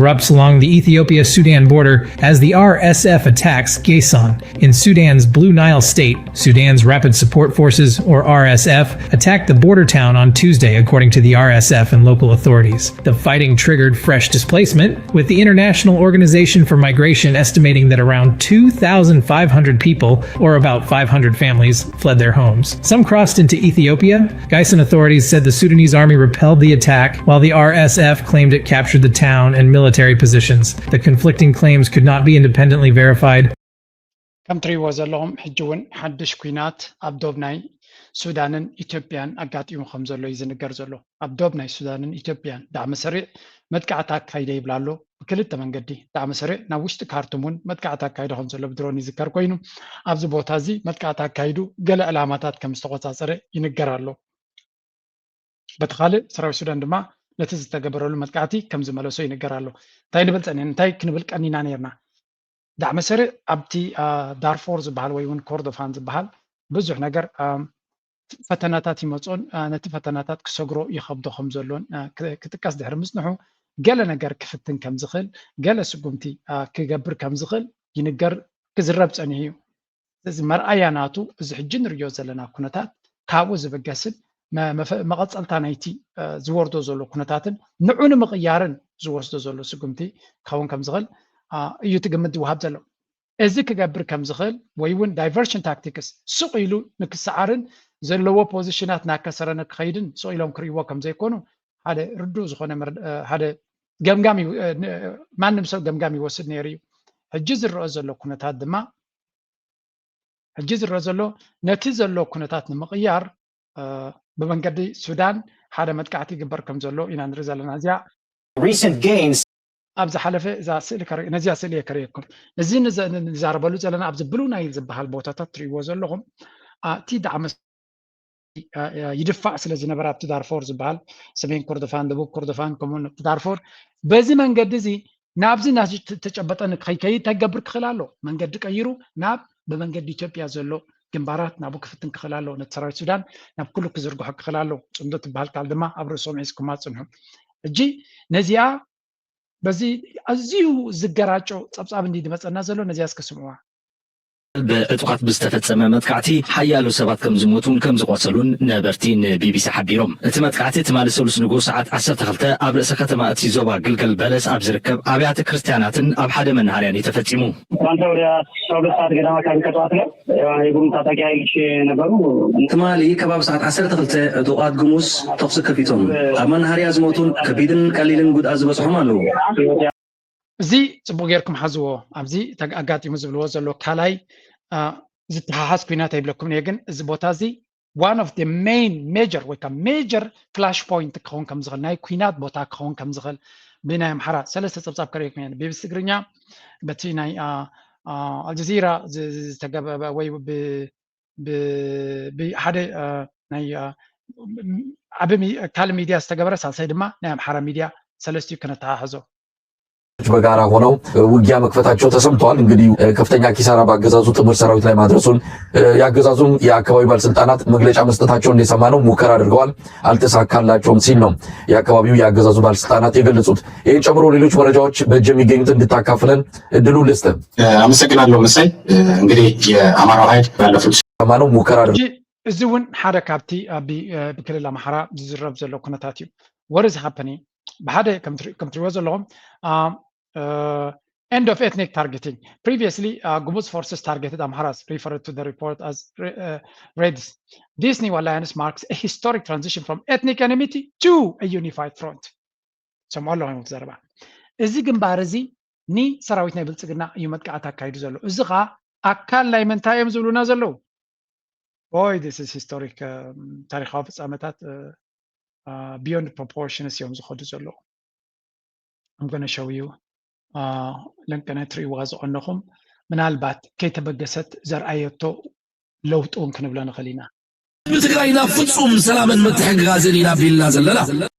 erupts along the Ethiopia-Sudan border as the RSF attacks Gayson in Sudan's Blue Nile state. Sudan's Rapid Support Forces, or RSF, attacked the border town on Tuesday, according to the RSF and local authorities. The fighting triggered fresh displacement, with the International Organization for Migration estimating that around 2,500 people, or about 500 families, fled their homes. Some crossed into Ethiopia. Gayson authorities said the Sudanese army repelled the attack, while the RSF claimed it captured the town and military positions. The conflicting claims could not be independently verified. ከም ትሪእዎ ዘለኹም ሕጂ እውን ሓድሽ ኩናት ኣብ ዶብ ናይ ሱዳንን ኢትዮጵያን ኣጋጢሙ ከም ዘሎ እዩ ዝንገር ዘሎ ኣብ ዶብ ናይ ሱዳንን ኢትዮጵያን ዳዕሚ ሰሪዕ መጥቃዕቲ ኣካይደ ይብላ ኣሎ ብክልተ መንገዲ ዳዕሚ ሰሪዕ ናብ ውሽጢ ካርቱም እውን መጥቃዕቲ ኣካይደ ከም ዘሎ ብድሮን ይዝከር ኮይኑ ኣብዚ ቦታ እዚ መጥቃዕቲ ኣካይዱ ገለ ዕላማታት ከም ዝተቆፃፀረ ይንገር ኣሎ በቲ ካልእ ሰራዊት ሱዳን ድማ ነቲ ዝተገበረሉ መጥቃዕቲ ከም ዝመለሶ ይንገር ኣሎ እንታይ ንብል ፀኒሕና እንታይ ክንብል ቀኒና ነርና ዳዕሚ ሰሪዕ ኣብቲ ዳርፎር ዝበሃል ወይ እውን ኮርዶፋን ዝበሃል ብዙሕ ነገር ፈተናታት ይመፁን ነቲ ፈተናታት ክሰግሮ ይኸብዶ ከም ዘሎን ክጥቀስ ድሕሪ ምፅንሑ ገለ ነገር ክፍትን ከም ዝኽእል ገለ ስጉምቲ ክገብር ከም ዝኽእል ይንገር ክዝረብ ፀኒሑ እዩ እዚ መርኣያ ናቱ እዚ ሕጂ ንሪኦ ዘለና ኩነታት ካብኡ ዝብገስን መቐፀልታ ናይቲ ዝወርዶ ዘሎ ኩነታትን ንዑ ንምቕያርን ዝወስዶ ዘሎ ስጉምቲ ክኸውን ከም ዝኽእል እዩ ትግምት ይወሃብ ዘሎ እዚ ክገብር ከም ዝኽእል ወይ እውን ዳይቨርሽን ታክቲክስ ሱቕ ኢሉ ንክሰዓርን ዘለዎ ፖዚሽናት ናከሰረ ንክኸይድን ሱቕ ኢሎም ክርእይዎ ከም ዘይኮኑ ሓደ ርዱእ ዝኾነ ሓደ ገምጋሚ ማንም ሰብ ገምጋሚ ይወስድ ነይሩ እዩ ሕጂ ዝረአ ዘሎ ኩነታት ድማ ሕጂ ዝረአ ዘሎ ነቲ ዘሎ ኩነታት ንምቕያር ብመንገዲ ሱዳን ሓደ መጥቃዕቲ ይግበር ከም ዘሎ ኢና ንርኢ ዘለና እዚኣ ኣብዚ ሓለፈ እዛ ስእሊ ነዚኣ ስእሊ እየ ከርእየኩም እዚ ንዛረበሉ ዘለና ኣብዚ ብሉ ናይል ዝበሃል ቦታታት ትሪእዎ ዘለኹም እቲ ዳዕሚ ይድፋዕ ስለ ዝነበረ ኣብቲ ዳርፎር ዝበሃል ሰሜን ኮርዶፋን ደቡብ ኮርዶፋን ከምኡውን ኣብቲ ዳርፎር በዚ መንገዲ እዚ ናብዚ ተጨበጠ ንክኸይከይድ ተገብር ክኽእል ኣሎ መንገዲ ቀይሩ ናብ ብመንገዲ ኢትዮጵያ ዘሎ ግንባራት ናብኡ ክፍትን ክኽእል ኣሎ ነቲ ሰራዊት ሱዳን ናብ ኩሉ ክዝርግሖ ክኽእል ኣሎ ፅምዶ ትበሃል ካል ድማ ኣብ ርእሶም ሒዝኩማ ፅንሑ ሕጂ ነዚኣ በዚ ኣዝዩ ዝገራጮ ፀብፃብ እንዲ ድመፀና ዘሎ ነዚኣ እስከስምዑዋ ብዕጡቃት ብዝተፈፀመ መጥቃዕቲ ሓያሎ ሰባት ከም ዝሞቱን ከም ዝቆሰሉን ነበርቲ ንቢቢሲ ሓቢሮም እቲ መጥቃዕቲ ትማሊ ሰሉስ ንጉ ሰዓት 12 ኣብ ርእሰ ከተማ እቲ ዞባ ግልገል በለስ ኣብ ዝርከብ ኣብያተ ክርስቲያናትን ኣብ ሓደ መናሃርያን እዩ ተፈፂሙ ትማሊ ከባቢ ሰዓት 12 ዕጡቃት ግሙስ ተኽሲ ከፊቶም ኣብ መናሃርያ ዝሞቱን ከቢድን ቀሊልን ጉድኣት ዝበፅሖም ኣለዉ እዚ ፅቡቅ ጌርኩም ሓዝዎ ኣብዚ ኣጋጢሙ ዝብልዎ ዘሎ ካልኣይ ዝተሓሓዝ ኩናት ኣይብለኩም እየ ግን እዚ ቦታ እዚ one of the main major ወይ ከዓ major flash point ክኸውን ከም ዝኽእል ናይ ኩናት ቦታ ክኸውን ከም ዝኽእል ብናይ ኣምሓራ ሰለስተ ፀብፃብ ከርእየኩም እየ ቢቢሲ ትግርኛ በቲ ናይ ኣልጀዚራ ዝተገበበ ወይ ብሓደ ናይ ዓብ ካልእ ሚድያ ዝተገበረ ሳልሳይ ድማ ናይ ኣምሓራ ሚድያ ሰለስቲዩ ክነተሓሕዞ በጋራ ሆነው ውጊያ መክፈታቸው ተሰምቷል። እንግዲህ ከፍተኛ ኪሳራ ባገዛዙ ጥምር ሰራዊት ላይ ማድረሱን ያገዛዙም የአካባቢው ባለስልጣናት መግለጫ መስጠታቸውን እንደሰማነው ሙከራ አድርገዋል፣ አልተሳካላቸውም ሲል ነው የአካባቢው ያገዛዙ ባለስልጣናት የገለጹት። ይህን ጨምሮ ሌሎች መረጃዎች በእጅ የሚገኙት እንድታካፍለን እድሉ ልስጥ። አመሰግናለሁ መሳይ። እንግዲህ የአማራው ኃይል ባለፉት ሰማነው ሙከራ አድርገዋል። እዚ እውን ሓደ ካብቲ ብክልል ኣምሓራ ዝዝረብ ዘሎ ኩነታት እዩ። what is happening بحد كم تروز لهم end of ethnic targeting. Previously, Gumuz forces targeted Amharas, referred to the report as Reds. This new alliance marks a historic transition from ethnic enmity to a unified front. سمعوا لهم تزربا. إذا جنبارزي ني سراويتنا يبلغنا يومك أتاك كايدو زلو. إذا أكل لا يمن تايم زلو نازلو. Boy, this is historic. تاريخ حافظ أمتات. Beyond proportions يوم زخود زلو. I'm going to show you لنكنا تري واز عنهم من البات كي تبقست زرعيتو لو تقوم كنبلان خلينا. بتقرأينا فتصوم سلاما متحق غازلين بالله زللا.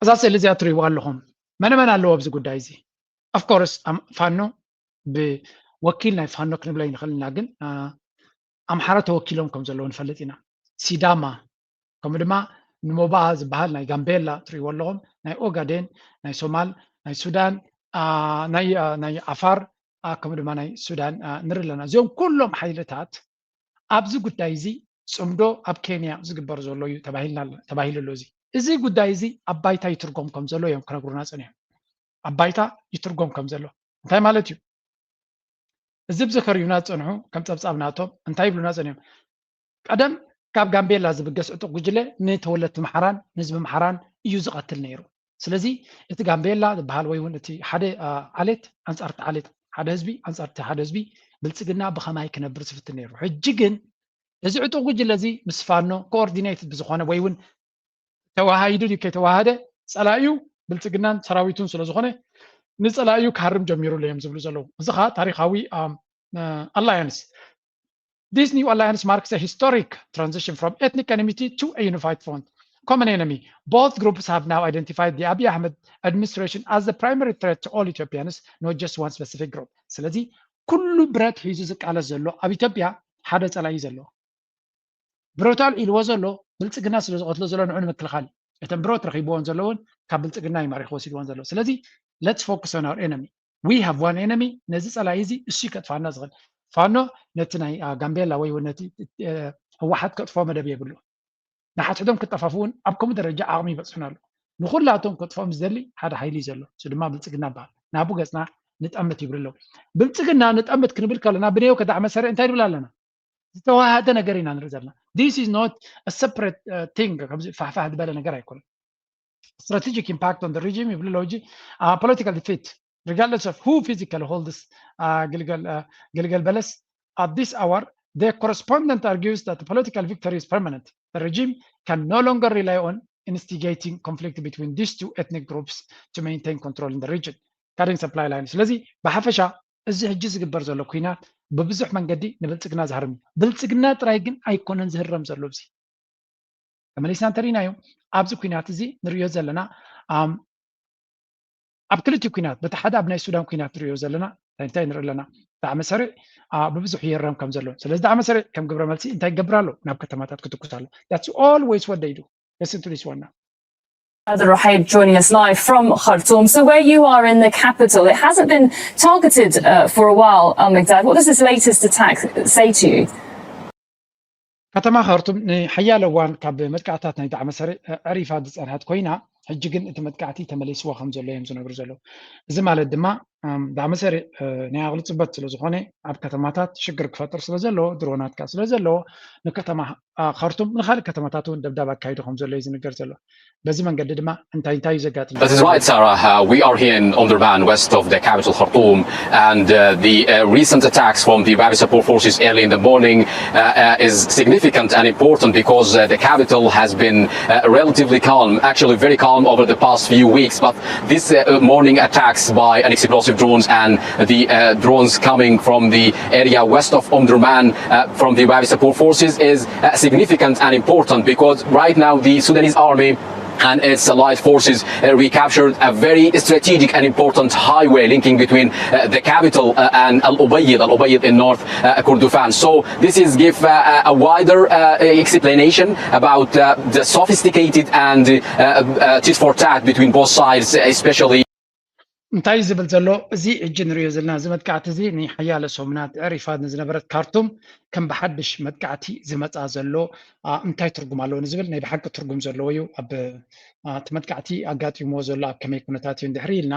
أساس اللي زي تري والهم من اللو أبز قد عايزي. Of course فانو بوكيلنا فانو كنبلان خلينا جن حارته وكيلهم كم زلون فلتنا. سيداما كم دما نموباز بحال ناي غامبيلا تري والهم ناي اوغادين ناي سومال ناي سودان ናይ ዓፋር ከምኡ ድማ ናይ ሱዳን ንርኢ ኣለና እዚኦም ኩሎም ሓይልታት ኣብዚ ጉዳይ እዚ ፅምዶ ኣብ ኬንያ ዝግበር ዘሎ እዩ ተባሂሉ ኣሎ እዚ ጉዳይ እዚ ኣብ ባይታ ይትርጎም ከም ዘሎ እዮም ክነግሩና ፀኒሖም ኣብ ባይታ ይትርጎም ከም ዘሎ እንታይ ማለት እዩ እዚ ብዝከርዩና ፀንሑ ከም ፀብፃብ ናቶም እንታይ ይብሉና ፀኒሖም ቀደም ካብ ጋምቤላ ዝብገስ ዕጡቅ ጉጅለ ንተወለድቲ ምሓራን ንህዝቢ ምሓራን እዩ ዝቐትል ነይሩ ስለዚ እቲ ጋምቤላ ዝበሃል ወይ እውን እቲ ሓደ ዓሌት ኣንፃርቲ ዓሌት ሓደ ህዝቢ ኣንፃርቲ ሓደ ህዝቢ ብልፅግና ብኸማይ ክነብር ዝፍትን ነይሩ ሕጂ ግን እዚ ዕጡቅ ጉጅለ እዚ ምስ ፋኖ ኮኦርዲኔትድ ብዝኾነ ወይ እውን ተዋሃይዱ ከይተዋሃደ ፀላእዩ ብልፅግናን ሰራዊቱን ስለ ዝኾነ ንፀላእዩ ክሃርም ጀሚሩ እዮም ዝብሉ ዘለዉ እዚ ከዓ ታሪካዊ ኣላያንስ This new alliance marks a historic transition from ethnic enmity to a unified front. Common enemy. Both groups have now identified the Abiy Ahmed administration as the primary threat to all Ethiopians, not just one specific group. ስለዚህ ኩሉ ብረት ሒዙ ዝቃለስ ዘሎ ኣብ ኢትዮጵያ ሓደ ፀላኢ ዘሎ ብሮታል ኢልዎ ዘሎ ብልፅግና ስለ ዝቐትሎ ዘሎ ንዑ ንምክልኻል እተን ብሮት ረኺብዎን ዘለውን ካብ ብልፅግና ይማሪኽ ወሲድዎን ዘሎ ስለዚ let's focus on our enemy. We have one enemy. ነዚ ፀላኢ እዚ እሱ ከጥፋና ዝኽእል ፋኖ ነቲ ናይ ጋምቤላ ወይ ነቲ ህወሓት ከጥፎ መደብ የብሉ ንሓትሕቶም ክጠፋፍውን ኣብ ከምኡ ደረጃ ዓቕሚ ይበፅሑና ኣሎ ንኩላቶም ከጥፎም ዝደሊ ሓደ ሓይሊ እዩ ዘሎ እሱ ድማ ብልፅግና በሃል ናቡ ገፅና ንጠምት ይብሉ ኣለዉ ብልፅግና ንጠምት ክንብል ከለና ብነዮ ከዳዕ መሰረዕ እንታይ ንብል ኣለና ዝተዋሃደ ነገር ኢና ንርኢ ዘለና this is not a separate thing ከምዚ ፋሕፋሕ ዝበለ ነገር ኣይኮነን strategic impact on the regime ይብሉ ኣለዉ political defeat regardless of who physically holds Gilgal Balas at this hour, the correspondent argues that the political victory is permanent. The regime can no longer rely on instigating conflict between these two ethnic groups to maintain control in the region. Cutting supply lines. ስለዚ ብሓፈሻ እዚ ሕጂ ዝግበር ዘሎ ኩናት ብብዙሕ መንገዲ ንብልፅግና ዝሃርም ብልፅግና ጥራይ ግን ኣይኮነን ዝህረም ዘሎ እዚ ተመሊስና እንተሪእናዮ ኣብዚ ኩናት እዚ ንሪኦ ዘለና ኣብ ክልቲ ኩናት በቲ ሓደ ኣብ ናይ ሱዳን ኩናት ንሪኦ ዘለና እንታይ ንርኢ ኣለና ዳዕ መሰሪዕ ብብዙሕ ይረም ከም ዘሎ ስለዚ ዳዕ መሰሪዕ ከም ግብረ መልሲ እንታይ ይገብር ኣሎ ናብ ከተማታት ክትኩስ ኣሎ that's always what they do listen to this one now Rohaib joining us live from Khartoum. So where you are in the capital, it hasn't been targeted for a while, Al-Migdad. What does this latest attack say to you? ከተማ ካርቱም ንሓያለ እዋን ካብ መጥቃዕታት ናይ ዳዕ መሰሪዕ ዕሪፋ ዝፀንሐት ኮይና ሕጂ ግን እቲ መጥቃዕቲ ተመሊስዎ ከም ዘሎ እዮም ዝነግሩ ዘለዉ እዚ ማለት ድማ ዳዕ መሰሪዕ ናይ ኣቕሊ ፅበት ስለ ዝኾነ ኣብ ከተማታት ሽግር ክፈጥር ስለ ዘለዎ ድሮናት ስለ ዘለዎ ንከተማ ካርቱም ንካልእ ከተማታት እውን ደብዳብ ኣካይዱ ከም ዘሎ እዩ ዝንገር ዘሎ በዚ መንገዲ ድማ እንታይ እዩ ዘጋጥም That is right, Sarah. We are here in Omdurman, west of the capital Khartoum, and the recent attacks from the Wabi support forces early in the morning is significant and important because the capital has been relatively calm, actually very calm over the past few weeks. But this morning attacks by unexplosive drones and the drones coming from the area west of Omdurman from the Wabi support forces is significant and important because right now the Sudanese army and its allied forces recaptured a very strategic and important highway linking between the capital and Al-Ubayd in North Kordofan. So this is give a wider explanation about the sophisticated and tit for tat between both sides, especially እንታይ ዝብል ዘሎ እዚ ሕጂ ንሪኦ ዘለና እዚ መጥቃዕቲ እዚ ንሓያለ ሰሙናት ዕሪፋት ንዝነበረት ካርቱም ከም ብሓድሽ መጥቃዕቲ ዝመፃ ዘሎ እንታይ ትርጉም ኣለዎ ንዝብል ናይ ብሓቂ ትርጉም ዘለዎ እዩ ኣብ እቲ መጥቃዕቲ ኣጋጢምዎ ዘሎ ኣብ ከመይ ኩነታት እዩ እንድሕሪ ኢልና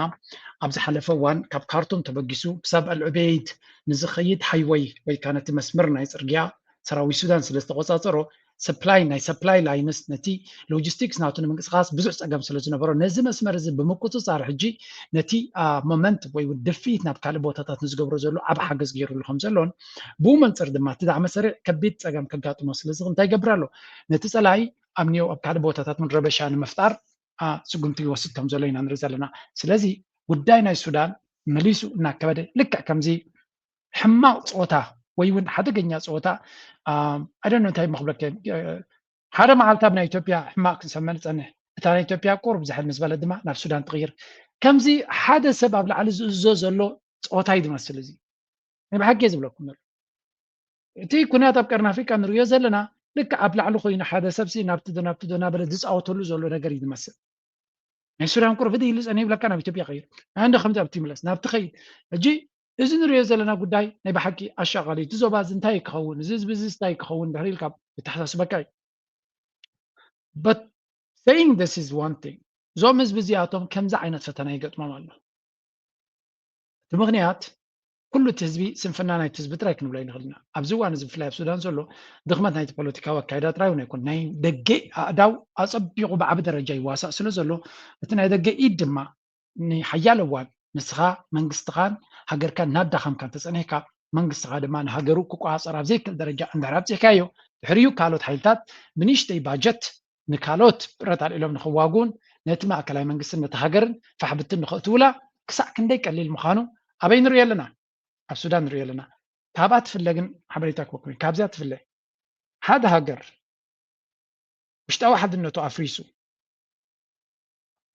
ኣብ ዝሓለፈ እዋን ካብ ካርቱም ተበጊሱ ክሳብ አልዑበይድ ንዝኸይድ ሃይወይ ወይ ከዓ ነቲ መስመር ናይ ፅርግያ ሰራዊት ሱዳን ስለ ዝተቆፃፀሮ ሰፕላይ ላይንስ ነቲ ሎጂስቲክስ ናቱ ንምንቅስቃስ ብዙሕ ፀገም ስለ ዝነበሮ ነዚ መስመር እዚ ብምቁፅፃር ሕጂ ነቲ ሞመንት ወይ ድፊት ናብ ካልእ ቦታታት ንዝገብሮ ዘሎ ዓብ ሓገዝ ገይሩሉ ከም ዘሎን ብኡ መንፅር ድማ እቲ ዳዕ መሰሪዕ ከቢድ ፀገም ከጋጥሞ ስለዝኽእል እንታይ ይገብር ኣሎ ነቲ ፀላኢ ኣብ ኒዮ ኣብ ካልእ ቦታታት ምን ረበሻ ንምፍጣር ስጉምቲ ይወስድ ከም ዘሎ ኢና ንርኢ ዘለና ስለዚ ጉዳይ ናይ ሱዳን መሊሱ እናከበደ ልክዕ ከምዚ ሕማቕ ፀወታ ወይ እውን ሓደገኛ ፀወታ ኣደነ እንታይ መኽብለከ ሓደ መዓልቲ ኣብ ናይ ኢትዮጵያ ሕማቕ ክንሰመን ፀንሕ እታ ናይ ኢትዮጵያ ቁርብ ዝሕል ምስ በለ ድማ ናብ ሱዳን ትቕይር ከምዚ ሓደ ሰብ ኣብ ላዕሊ ዝእዞ ዘሎ ፀወታ እዩ ዝመስል እዚ ብሓቂ ዝብለኩም ዘሎ እቲ ኩናት ኣብ ቀርኒ ኣፍሪካ ንሪኦ ዘለና ልክዕ ኣብ ላዕሊ ኮይኑ ሓደ ሰብ ናብቲ ዶ ናበለ ዝፃወተሉ ዘሎ ነገር እዩ ዝመስል ናይ ሱዳን ቁርብ ይልስ እኔ ብለካ ናብ ኢትዮጵያ ቀይር አንደ ከምዚ ኣብቲ ይምለስ ናብቲ ኸይድ ሕጂ እዚ ንሪኦ ዘለና ጉዳይ ናይ ብሓቂ ኣሻቓሊ እቲ ዞባ እዚ እንታይ ክኸውን እዚ ህዝቢ እዚ እንታይ ክኸውን ድሕሪ ኢልካ ይተሓሳስበካ እዩ but saying this is one thing እዞም ህዝቢ እዚኣቶም ከምዚ ዓይነት ፈተና ይገጥሞም ኣሎ እቲ ምክንያት ኩሉ እቲ ህዝቢ ስንፍና ናይቲ ህዝቢ ጥራይ ክንብሎ ይንኽእልና ኣብዚ እዋን እዚ ብፍላይ ኣብ ሱዳን ዘሎ ድኽመት ናይቲ ፖለቲካዊ ኣካይዳ ጥራይ እውን ኣይኮን ናይ ደገ ኣእዳው ኣፀቢቑ ብዓቢ ደረጃ ይዋሳእ ስለ ዘሎ እቲ ናይ ደገ ኢድ ድማ ንሓያል እዋን ንስኻ መንግስትኻን ሃገርካን እናዳኸምካ እንተፀኒሕካ መንግስትኻ ድማ ንሃገሩ ክቆፃፀር ኣብ ዘይክእል ደረጃ እንድሕር ኣብፅሕካዮ ድሕሪኡ ካልኦት ሓይልታት ብንእሽተይ ባጀት ንካልኦት ብረት ኣልዒሎም ንኽዋግኡን ነቲ ማእከላዊ መንግስትን ነቲ ሃገርን ፋሕብትን ንኽእትውላ ክሳዕ ክንደይ ቀሊል ምዃኑ ኣበይ ንሪኦ ኣለና ኣብ ሱዳን ንሪኦ ኣለና ካብኣ ትፍለ ግን ሓበሬታ ክበኩም ካብዚኣ ትፍለ ሓደ ሃገር ውሽጣዊ ሓድነቱ ኣፍሪሱ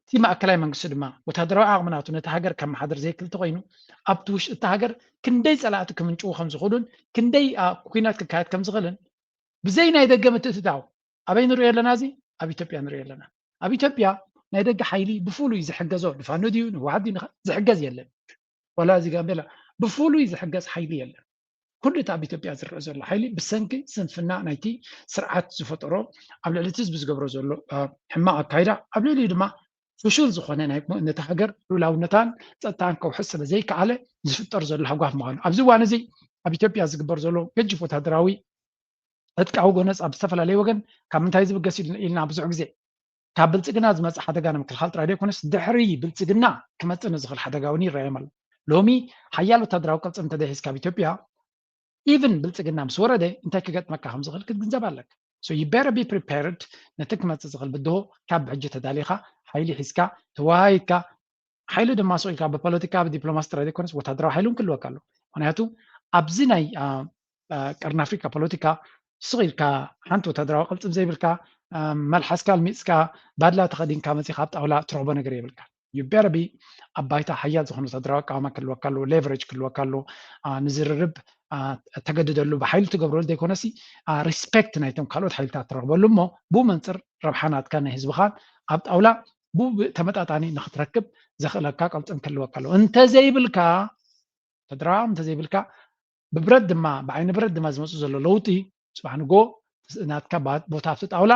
እቲ ማእከላዊ መንግስቲ ድማ ወታደራዊ ዓቕምናቱ ነቲ ሃገር ከም ማሓደር ዘይክእል ተኮይኑ ኣብቲ ውሽጢ እቲ ሃገር ክንደይ ፀላእቲ ክምንጭው ከም ዝኽእሉን ክንደይ ኩናት ክካየድ ከም ዝኽእልን ብዘይ ናይ ደገ ምትእትታው ኣበይ ንሪኦ ኣለና እዚ ኣብ ኢትዮጵያ ንሪኦ ኣለና ኣብ ኢትዮጵያ ናይ ደገ ሓይሊ ብፍሉይ ዝሕገዞ ንፋኖ ድዩ ንዋሓት ድዩ ዝሕገዝ የለን ወላ እዚ ጋምቤላ ብፍሉይ ዝሕገዝ ሓይሊ የለን ኩሉ እቲ ኣብ ኢትዮጵያ ዝርአ ዘሎ ሓይሊ ብሰንኪ ስንፍና ናይቲ ስርዓት ዝፈጠሮ ኣብ ልዕሊ እቲ ህዝቢ ዝገብሮ ዘሎ ሕማቕ ኣካይዳ ኣብ ልዕሊኡ ድማ ፍሹል ዝኾነ ነቲ ሃገር ልኡላውነታን ፀጥታን ከውሕዝ ስለ ዘይከኣለ ዝፍጠር ዘሎ ሃጓፍ ምዃኑ ኣብዚ እዋን እዚ ኣብ ኢትዮጵያ ዝግበር ዘሎ ገጅፍ ወታደራዊ ዕጥቃዊ ጎነፅ ኣብ ዝተፈላለየ ወገን ካብ ምንታይ ዝብገስ ኢልና ብዙሕ ግዜ ካብ ብልፅግና ዝመፅእ ሓደጋ ንምክልኻል ጥራይ ዘይኮነስ ድሕሪ ብልፅግና ክመፅእ ንዝኽእል ሓደጋ እውን ይረአዮም ኣሎ ሎሚ ሓያል ወታደራዊ ቅልፅም እንተደሒዝካ ኣብ ኢትዮጵያ ኢቨን ብልፅግና ምስ ወረደ እንታይ ክገጥመካ ከም ዝኽእል ክትግንዘብ ኣለካ so you better be prepared ነቲ ክመፅእ ዝኽእል ብድሆ ካብ ብሕጂ ተዳሊኻ ሓይሊ ሒዝካ ተወሃይድካ ሓይሊ ድማ ስኢልካ ብፖለቲካ ብዲፕሎማሲ ጥራይ ዘይኮነስ ወታደራዊ ሓይሊ እውን ክህልወካ ኣሎ ምክንያቱ ኣብዚ ናይ ቀርኒ ኣፍሪካ ፖለቲካ ስኢልካ ሓንቲ ወታደራዊ ቅልፅም ዘይብልካ መልሓስካ ልሚፅካ ባድላ ተኸዲንካ መፂኻ ኣብ ጣውላ ትረኽቦ ነገር የብልካ you better be ኣብ ባይታ ሓያል ዝኾነ ወታደራዊ ኣቃውማ ክህልወካ ኣሎ ሌቨሬጅ ክህልወካ ኣሎ ንዝርርብ ተገድደሉ ብሓይሊ ትገብረሉ ዘይኮነሲ ሪስፔክት ናይቶም ካልኦት ሓይልታት ትረኽበሉ እሞ ብኡ መንፅር ረብሓናትካ ናይ ህዝብኻን ኣብ ጣውላ ብኡ ተመጣጣኒ ንክትረክብ ዘኽእለካ ቅልፅም ክህልወካ ኣሎ እንተዘይብልካ ወታደራዊ እንተዘይብልካ ብብረት ድማ ብዓይኒ ብረት ድማ ዝመፁ ዘሎ ለውጢ ፅባሕ ንጎ ናትካ ቦታ ኣብቲ ጣውላ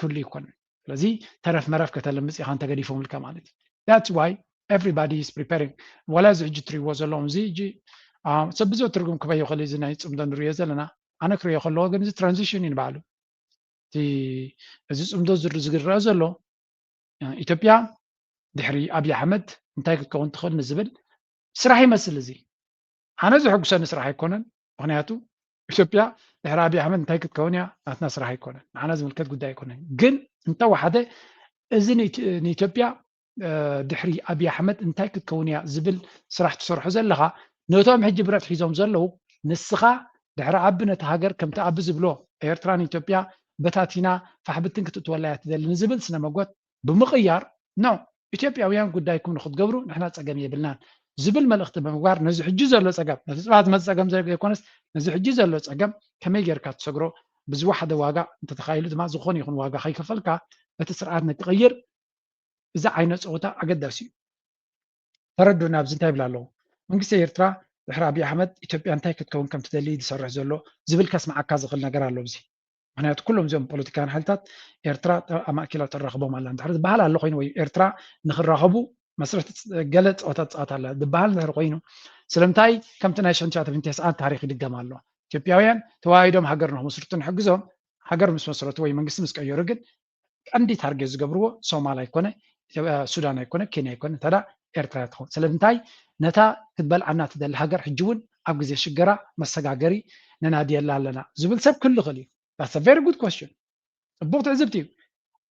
ኩሉ ይኮንን ስለዚ ተረፍ መረፍ ከተለምፅ ኢኻ እንተገዲፎም ኢልካ ማለት እዩ that's why everybody is preparing ወላ እዚ ሕጂ ትሪእዎ ዘለዎም እዚ ሕጂ ሰብ ብዙሕ ትርጉም ክበዮ ክእል እዚ ናይ ፅምዶ ንሪኦ ዘለና ኣነ ክሪኦ ከለዎ ግን እዚ ትራንዚሽን እዩ ንባዕሉ እዚ ፅምዶ ዝርአ ዘሎ ኢትዮጵያ ድሕሪ ኣብዪ ኣሕመድ እንታይ ክትከውን ትኽእል ንዝብል ስራሕ ይመስል እዚ ኣነ ዝሕጉሰኒ ስራሕ ኣይኮነን ምክንያቱ ኢትዮጵያ ድሕሪ ኣብዪ ኣሕመድ እንታይ ክትከውን እያ ናትና ስራሕ ኣይኮነን ንዓና ዝምልከት ጉዳይ ኣይኮነን ግን እንተወሓደ እዚ ንኢትዮጵያ ድሕሪ ኣብዪ ኣሕመድ እንታይ ክትከውን እያ ዝብል ስራሕ ትሰርሑ ዘለኻ ነቶም ሕጂ ብረት ሒዞም ዘለዉ ንስኻ ድሕሪ ዓቢ ነቲ ሃገር ከምቲ ዓቢ ዝብሎ ኤርትራን ኢትዮጵያ በታቲና ፋሕብትን ክትእትወላ እያ ትደሊ ንዝብል ስነ መጎት ብምቕያር ኖ ኢትዮጵያውያን ጉዳይኩም ንክትገብሩ ንሕና ፀገም የብልናን ዝብል መልእኽቲ ብምግባር ነዚ ሕጂ ዘሎ ፀገም ነቲ ፅባሕ ዝመፅእ ፀገም ዘይኮነስ ነዚ ሕጂ ዘሎ ፀገም ከመይ ጌርካ ትሰግሮ ብዝወሓደ ዋጋ እንተተኻኢሉ ድማ ዝኾነ ይኹን ዋጋ ከይከፈልካ በቲ ስርዓት ንክቕይር እዚ ዓይነት ፀወታ ኣገዳሲ እዩ ተረድኡና ኣብዚ እንታይ ይብላ ኣለዉ መንግስቲ ኤርትራ ድሕሪ ኣብዪ ኣሕመድ ኢትዮጵያ እንታይ ክትከውን ከም ትደሊ ዝሰርሕ ዘሎ ዝብል ከስማዓካ ዝኽእል ነገር ኣሎ እዚ ምክንያቱ ኩሎም እዚኦም ፖለቲካውያን ሓይልታት ኤርትራ ኣማእኪላ ተራኸቦም ኣላ እንድሕር ዝበሃል ኣሎ ኮይኑ ወይ ኤርትራ ንክራኸቡ መስረቲ ገለ ፀወታት ፀዋታ ኣላ ዝበሃል እንድሕር ኮይኑ ስለምንታይ ከምቲ ናይ 1990 ታሪክ ይድገም ኣሎ ኢትዮጵያውያን ተዋሂዶም ሃገር ንክመስርቱ ንሕግዞም ሃገር ምስ መስረቱ ወይ መንግስቲ ምስ ቀየሩ ግን ቀንዲ ታርጌት ዝገብርዎ ሶማል ኣይኮነ ሱዳን ኣይኮነ ኬንያ ኣይኮነ እንተዳ ኤርትራ ትኸውን ስለምንታይ ነታ ክትበልዓና ትደሊ ሃገር ሕጂ እውን ኣብ ግዜ ሽገራ መሰጋገሪ ነናድየላ ኣለና ዝብል ሰብ ክህሉ ይኽእል እዩ that's a very good question ፅቡቅ ትዕዝብቲ እዩ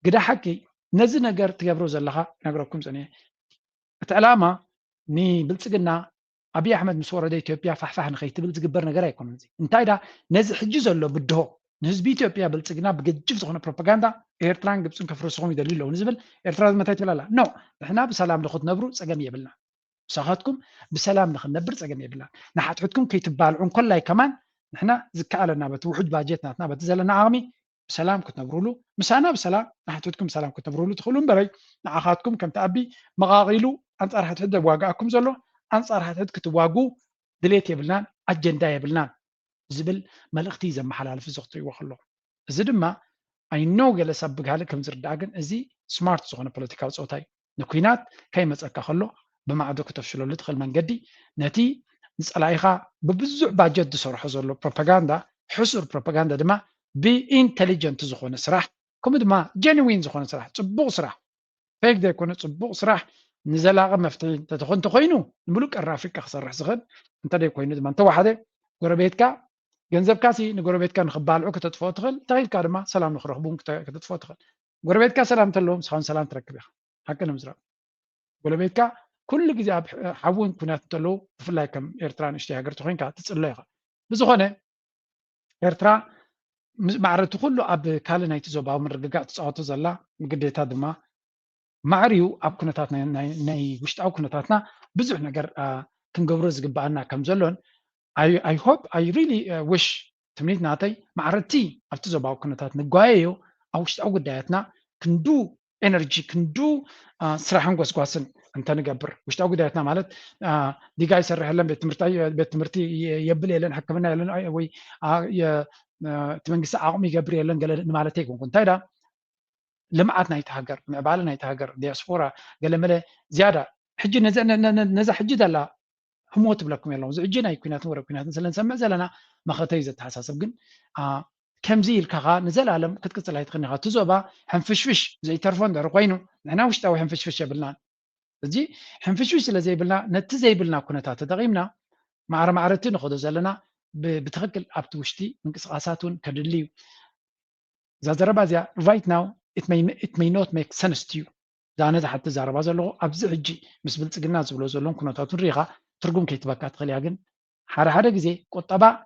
ግዳ ሓቂ ነዚ ነገር ትገብሮ ዘለካ ነግረኩም ፅኒሐ እቲ ዕላማ ንብልፅግና ኣብዪ ኣሕመድ ምስ ወረደ ኢትዮጵያ ፋሕፋሕ ንኸይትብል ዝግበር ነገር ኣይኮነን እዚ እንታይ ዳ ነዚ ሕጂ ዘሎ ብድሆ ንህዝቢ ኢትዮጵያ ብልፅግና ብገጅፍ ዝኾነ ፕሮፓጋንዳ ኤርትራን ግብፅን ከፍርስኹም ይደልዩ ኣለዉ ንዝብል ኤርትራ ዝመታይ ትብል ኣላ ኖ ንሕና ብሰላም ንኽትነብሩ ፀገም የብልና ምሳኻትኩም ብሰላም ንክነብር ፀገም የብልና ንሓትሕትኩም ከይትባልዑን ኮላይ ከማን ንሕና ዝከኣለና በቲ ውሑድ ባጀት ናትና በቲ ዘለና ዓቕሚ بسلام كتنبرولو مسانا بسلام نحتوتكم بسلام كتنبرولو تخلون بري نعخاتكم كم تأبي مغاغيلو أنصار حتهد واقعكم زلو أنصار حتهد كتواقو دليت يبلنان أجندا يبلنان زبل ملختي زم حلال في زغطي وخلو زدما I know قال سبق هالك كم زرداقن ازي سمارت زغن بوليتيكال صوتاي نكوينات كاي مسأكا خلو بمعدو كتفشلو لدخل من قدي نتي نسألايخا ببزع باجد سرح زلو بروباغاندا حسر بروباغاندا دما بإنتليجنت زخون سراح كم دما جينوين زخون سراح صبوغ سراح فيك دا يكون صبوغ سراح نزلاغ مفتين تدخون تخوينو نملوك الرافيك أخسر زغن انت دا يكوينو دما انت واحدة قربيتك ገንዘብ ካሲ ንጎረቤትካ ንኽባልዑ ከተጥፍኦ ትኽእል እንተኺልካ ድማ ሰላም ንኽረኽቡን ከተጥፍኦ ትኽእል ጎረቤትካ ሰላም እንተለዎም ስኻውን ሰላም ትረክብ ኢኻ ሓቂ ንምዝራብ ጎረቤትካ ኩሉ ግዜ ኣብ ሓውን ኩናት እንተለዉ ብፍላይ ከም ኤርትራ ንእሽተይ ሃገር ተኮይንካ ትፅሎ ኢኻ ብዝኾነ ኤርትራ ማዕረቱ ኩሉ ኣብ ካልእ ናይቲ ዞባዊ ምርግጋእ ትፃወቶ ዘላ ግዴታ ድማ ማዕርዩ ኣብ ኩነታት ናይ ውሽጣዊ ኩነታትና ብዙሕ ነገር ክንገብሮ ዝግባአና ከም ዘሎን I hope, I really wish تمنيت ناتي معرتي أفتزو باو كنتات نقايو أو شت أو قدايتنا كندو energy كندو سرحان قواسن أنت نقبر وشت أو قدايتنا مالت دي قاي سرح لهم بتمرتي يبلي لين حكمنا لين وي تمنقس عقمي قبري لين قال مالتيك وكنت هذا لمعتنا يتهاجر معبالنا يتهاجر دياسفورا قال ملا زيادة حجي نزع حجي دلا هموت بلكم يلون زعجنا يكونات ورا كونات مثلا سمع زلنا ما ختي زت حساسب جن كم زي الكغا نزل عالم كتكتل هاي تخنيها تزوبا حنفشفش زي ترفون در قوينو انا وش تاو حنفشفش بلنا زي حنفشفش زي بلنا نت زي بلنا كونات تدغيمنا معرتين خذ زلنا بتخكل ابتوشتي من قصاصاتون كدليو زربا زي right now it may not make sense to you زانه حتى زربا زلو ابز حجي مس بلصقنا زبلو زلون كوناتاتون ريغا ترجم كيتبكات خليها جن حدا جزء قطبة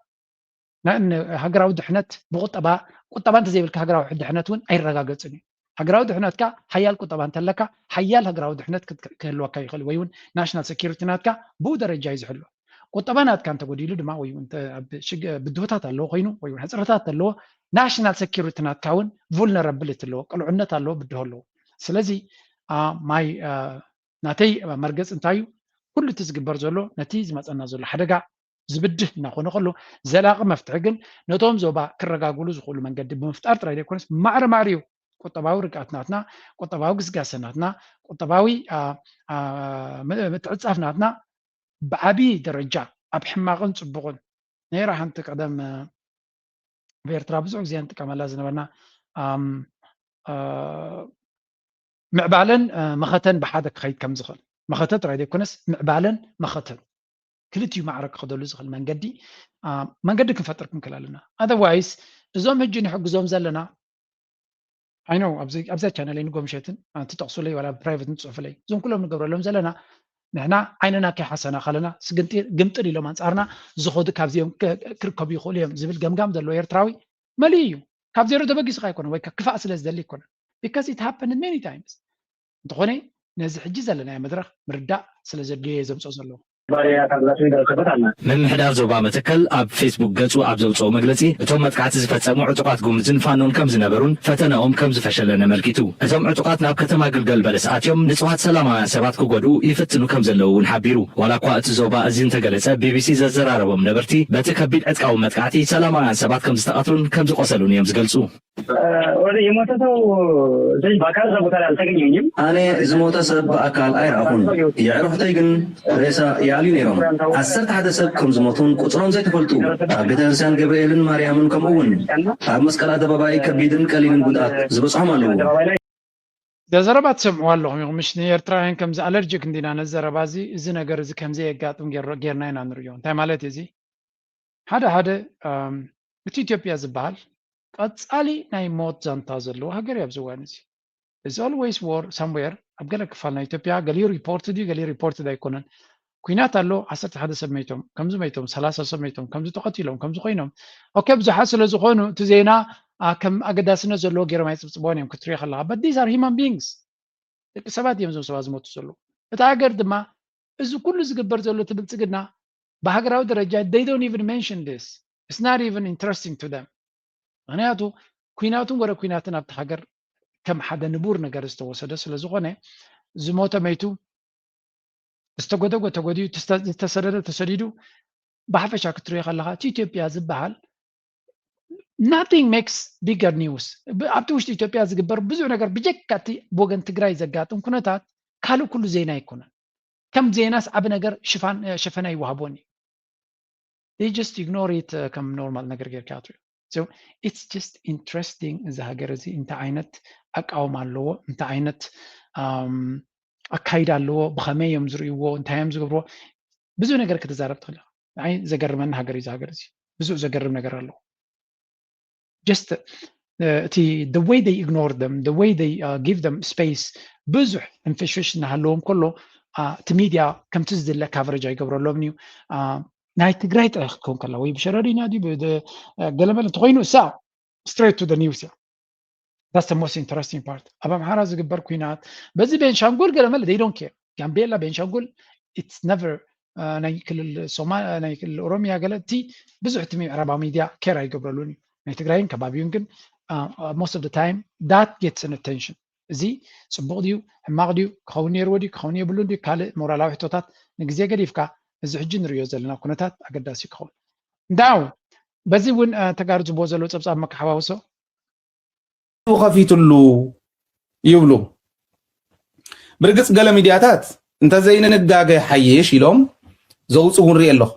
لأن هجراو دحنت بقطبة قطبة أنت زي بالك هجراو دحنتون أي رجاجة سني هجراو دحنت كا حيال قطبة أنت لك حيال هجراو دحنت كلوا كاي خلوا ويون ناشنال سكيورتي نات كا بودر الجايز حلو قطبة نات كانت تقولي له دما ويون أنت بدوتات اللو خينو ويون حسرتات اللو ناشنال سكيورتي نات كاون vulnerability اللو قالوا عنات اللو بده اللو سلزي ماي ناتي مرجز انتايو كل تزجبر زلو نتيز مثلا زلو حدقة زبده ناخونه خلو زلاق مفتعجن نتوم زوبا كرجع جلو زخلو من قد بمفتار ترى يكون معريو قطباوي ركعتناتنا قطباوي قسقاسناتنا قطباوي متعصفناتنا بعبي درجة أبحماقن صبغن نيرا هنت قدم بيرترا بزوج زي أنت كمان لازم نبنا معبالن مختن بحدك خيط كم زخل مختت رايد يكونس معبالن مختن كلتي معرك خدلو زخل من قد كنفتركم كلالنا otherwise زوم هجين حق زوم زلنا I know أبزي channel نقوم شيتن تتقصوا لي ولا برايفت نتصف لي زوم كلهم نقبر لهم زلنا نحنا عيننا كحسنا خلنا سجنتي قمتري لو ما نصارنا زخود كابزيهم كركب يخوليهم زبل جمجام دلو يرتراوي مليو كابزيرو دبقي سخا يكون ويك كفاء سلز دلي يكون because it happened many times تخوني نزح حجز لنا يا مدرخ مرداء سلزدي زمصو زلو من محدار زوبا متكل اب فيسبوك قلصو اب زوصو مغلصي اتوم متقعت زفصمو عطقات قومزن فانون كم زنبرون فتناهم كم زفشلنا ملكيتو اتوم عطقات ناب كتما قلقل بلساتيوم نصوات سلاما سبات كغدو يفتنو كم زلو نحبيرو ولا قوات زوبا ازين تغلص بي بي سي ززراربم نبرتي بتكبيد عطقاو متقعتي سلاما سبات كم زتقاتلون كم زقسلون يم زغلصو ወደ የሞተ ሰው ዘይ በአካል ዘቦታ ላይ አልተገኘኝም። አኔ ዝሞተ ሰብ በአካል አይራኹን የዕሩኽተይ ግን ሬሳ ያልዩ ነይሮም 11 ሰብ ከም ዝሞቱን ቁፅሮም ዘይተፈልጡ ኣብ ቤተክርስትያን ገብርኤልን ማርያምን ከምኡውን ኣብ መስቀል ኣደባባይ ከቢድን ቀሊልን ጉድኣት ዝበፅሖም ኣለዉ። ዘረባት ሰምዑ ኣለኹም ኢኹም ምሽኒ ኤርትራውያን ከምዚ ኣለርጂክ እንዲና ነዘረባ እዚ እዚ ነገር እዚ ከምዚ የጋጥም ጌርና ኢና ንሪኦ እንታይ ማለት እዩ እዚ ሓደ እቲ ኢትዮጵያ ዝበሃል ቀጻሊ ናይ ሞት ዛንታ ዘለዎ ሃገር እያ ብዝዋን እዚ is always war somewhere ኣብ ገለ ክፋል ናይ ኢትዮጵያ ገሊኡ ሪፖርት ድዩ ገሊኡ ሪፖርት ኣይኮነን ኩናት ኣሎ 11 ሰብ መይቶም ከምዚ መይቶም 30 ሰብ መይቶም ከምዚ ተቐቲሎም ከምዚ ኮይኖም ኦኬ ብዙሓት ስለ ዝኾኑ እቲ ዜና ከም ኣገዳስነት ዘለዎ ገይሮም ኣይፅብፅቦን እዮም ክትሪኦ ከለካ but these are human beings ደቂ ሰባት እዮም ዞም ሰባት ዝሞቱ ዘለዉ እቲ ሃገር ድማ እዚ ኩሉ ዝግበር ዘሎ እቲ ብልፅግና ብሃገራዊ ደረጃ they don't even mention this it's not even interesting to them ምክንያቱ ኩናቱን ወረ ኩናትን ኣብቲ ሃገር ከም ሓደ ንቡር ነገር ዝተወሰደ ስለዝኾነ ዝሞተ መይቱ ዝተጎደጎ ተጎዲዩ ዝተሰደደ ተሰዲዱ ብሓፈሻ ክትሪኦ ከለካ እቲ ኢትዮጵያ ዝበሃል nothing makes bigger news ኣብቲ ውሽጢ ኢትዮጵያ ዝግበር ብዙሕ ነገር ብጀካ እቲ ብወገን ትግራይ ዘጋጥም ኩነታት ካልእ ኩሉ ዜና ኣይኮነን ከም ዜናስ ዓብ ነገር ሽፈና ይወሃቦኒ they just ignore it ከም ኖርማል ነገር ጌርካ ትሪኦ so it's just interesting እዚ ሃገር እዚ እንታይ ዓይነት ኣቃውማ ኣለዎ እንታይ ዓይነት ኣካይዳ ኣለዎ ብኸመይ እዮም ዝርእይዎ እንታይ እዮም ዝገብርዎ ብዙሕ ነገር ክትዛረብ ትኽእል ኣይ ዘገርመና ሃገር እዩ ሃገር እዚ ብዙሕ ዘገርም ነገር ኣለዎ just the way they ignore them the way they give them space ብዙሕ እንፍሽሽ እናሃለዎም ከሎ እቲ ሚድያ ከምቲ ዝድለ ካቨሬጅ ኣይገብረሎም እዩ ናይ ትግራይ ጥራሕ ክኸውን ከላ ወይ ብሸረሪና ዲ ገለመለ እንተኮይኑ እሳ straight to the news that's the most interesting part ኣብ ኣምሓራ ዝግበር ኩናት በዚ ቤንሻንጉል ገለመለ they don't care ጋምቤላ ቤንሻንጉል it's never ናይ ክልል ሶማሊያ ናይ ክልል ኦሮሚያ ገለቲ ብዙሕ እቲ ምዕራባዊ ሚድያ ኬር ኣይገብረሉን እዩ ናይ ትግራይን ከባቢውን ግን most of the time that gets an attention እዚ ጽቡቕ ድዩ ሕማቕ ድዩ ክኸውን ነይርዎ ድዩ ክኸውን የብሉን ድዩ ካልእ ሞራላዊ ሕቶታት ንግዜ ገዲፍካ እዚ ሕጂ ንሪኦ ዘለና ኩነታት ኣገዳሲ ክኸውን እንዳው በዚ እውን ተጋሩ ዝቦ ዘሎ ፀብፃብ መካሓዋውሶ ከፊቱሉ ይብሉ ብርግጽ ገለ ሚድያታት እንተዘይንጋገ ሓይሽ ኢሎም ዘውፅኡ ንሪኢ ኣለኹ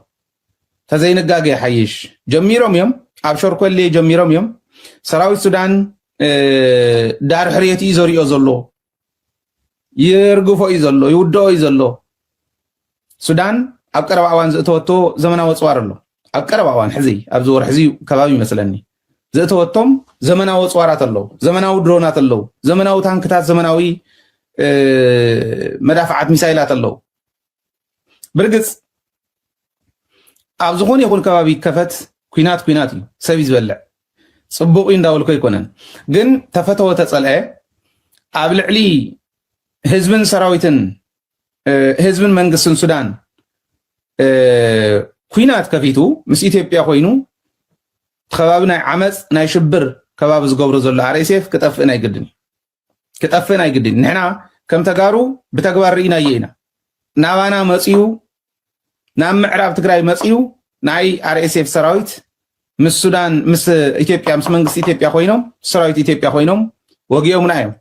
ተዘይንጋገ ሓይሽ ጀሚሮም እዮም ኣብ ሸርኮሌ ጀሚሮም እዮም ሰራዊት ሱዳን ዳር ሕርየት እዩ ዘሪኦ ዘሎ ይርግፎ እዩ ዘሎ ይውድኦ እዩ ዘሎ ሱዳን ኣብ ቀረባ እዋን ዝእተወቶ ዘመናዊ ፅዋር ኣሎ ኣብ ቀረባ እዋን ሕዚ ኣብ ዝወር ሕዚ ከባቢ ይመስለኒ ዝእተወቶም ዘመናዊ ፅዋራት ኣለዉ ዘመናዊ ድሮናት ኣለዉ ዘመናዊ ታንክታት ዘመናዊ መዳፍዓት ሚሳይላት ኣለዉ ብርግጽ ኣብ ዝኾነ ይኹን ከባቢ ከፈት ኩናት እዩ ሰብ ዝበልዕ ጽቡቕ እንዳወልኮ ይኮነን ግን ተፈተወ ተጸልዐ ኣብ ልዕሊ ህዝብን ሰራዊትን ህዝብን መንግስትን ሱዳን ኩናት ከፊቱ ምስ ኢትዮጵያ ኮይኑ ከባቢ ናይ ዓመፅ ናይ ሽብር ከባቢ ዝገብሮ ዘሎ RSF ክጠፍእን ኣይግድን ንሕና ከም ተጋሩ ብተግባር ርኢናዮ ኢና ናባና መፅዩ ናብ ምዕራብ ትግራይ መፅዩ ናይ RSF ሰራዊት ምስ ሱዳን ምስ ኢትዮጵያ ምስ መንግስቲ ኢትዮጵያ ኮይኖም ሰራዊት ኢትዮጵያ ኮይኖም ወጊኦምና እዮም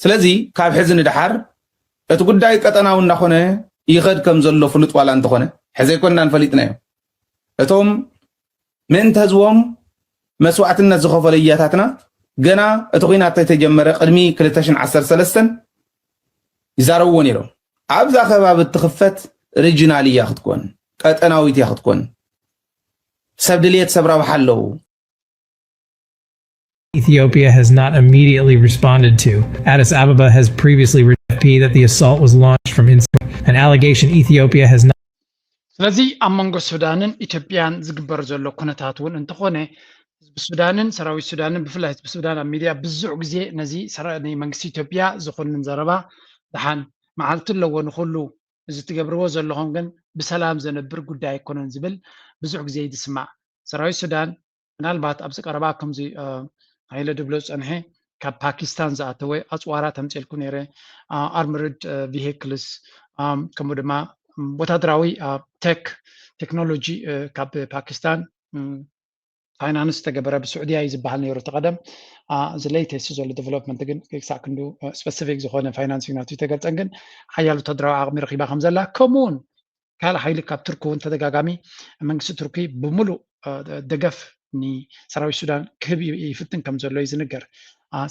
ስለዚ ካብ ሕዚ ንድሓር እቲ ጉዳይ ቀጠናዊ እናኾነ ይኸድ ከም ዘሎ ፍሉጥ ዋላ እንተኾነ ሕዚ ኣይኮንናን ፈሊጥናዮ እቶም ምእንቲ ህዝቦም መስዋዕትነት ዝኸፈለ እያታትና ገና እቲ ኩናት ተጀመረ ቅድሚ 2013 ይዛረብዎ ነይሮም ኣብዛ ከባቢ እትኽፈት ሪጅናል እያ ክትኮን ቀጠናዊት እያ ክትኮን ሰብ ድልየት ሰብ ረብሓ ኣለዉ Ethiopia has not immediately responded to. Addis Ababa has previously reported that the assault was launched from inside, an allegation Ethiopia has not. ስለዚ ኣብ መንጎ ሱዳንን ኢትዮጵያን ዝግበር ዘሎ ኩነታት እውን እንተኾነ ሱዳንን ሰራዊት ሱዳንን ብፍላይ ብሱዳን ኣብ ሚድያ ብዙሕ ግዜ ነዚ ናይ መንግስቲ ኢትዮጵያ ዝኾንን ዘረባ ድሓን መዓልቲ ኣለዎ ንኩሉ እዚ ትገብርዎ ዘለኹም ግን ብሰላም ዘነብር ጉዳይ ኣይኮነን ዝብል ብዙሕ ግዜ ይስማዕ ሰራዊት ሱዳን ምናልባት ኣብዚ ቀረባ ከምዚ ሃይለ ድብሎ ፀንሐ ካብ ፓኪስታን ዝኣተወ ኣፅዋራት ኣምፂልኩ ነይረ ኣርምርድ ቪሄክልስ ከምኡ ድማ ወታደራዊ ቴክኖሎጂ ካብ ፓኪስታን ፋይናንስ ተገበረ ብስዑድያ እዩ ዝበሃል ነይሩ ተቐደም እዚ ሌተስት ዘሎ ዴቨሎፕመንት ግን ክሳዕ ክንዱ ስፔሲፊክ ዝኾነ ፋይናንሲንግ ናቱ ተገልፀን ግን ሓያል ወታደራዊ ዓቕሚ ረኺባ ከም ዘላ ከምኡውን ካልእ ሓይሊ ካብ ቱርኪ እውን ተደጋጋሚ መንግስቲ ቱርኪ ብምሉእ ደገፍ ንሰራዊት ሱዳን ክህብ ይፍትን ከም ዘሎ እዩ ዝንገር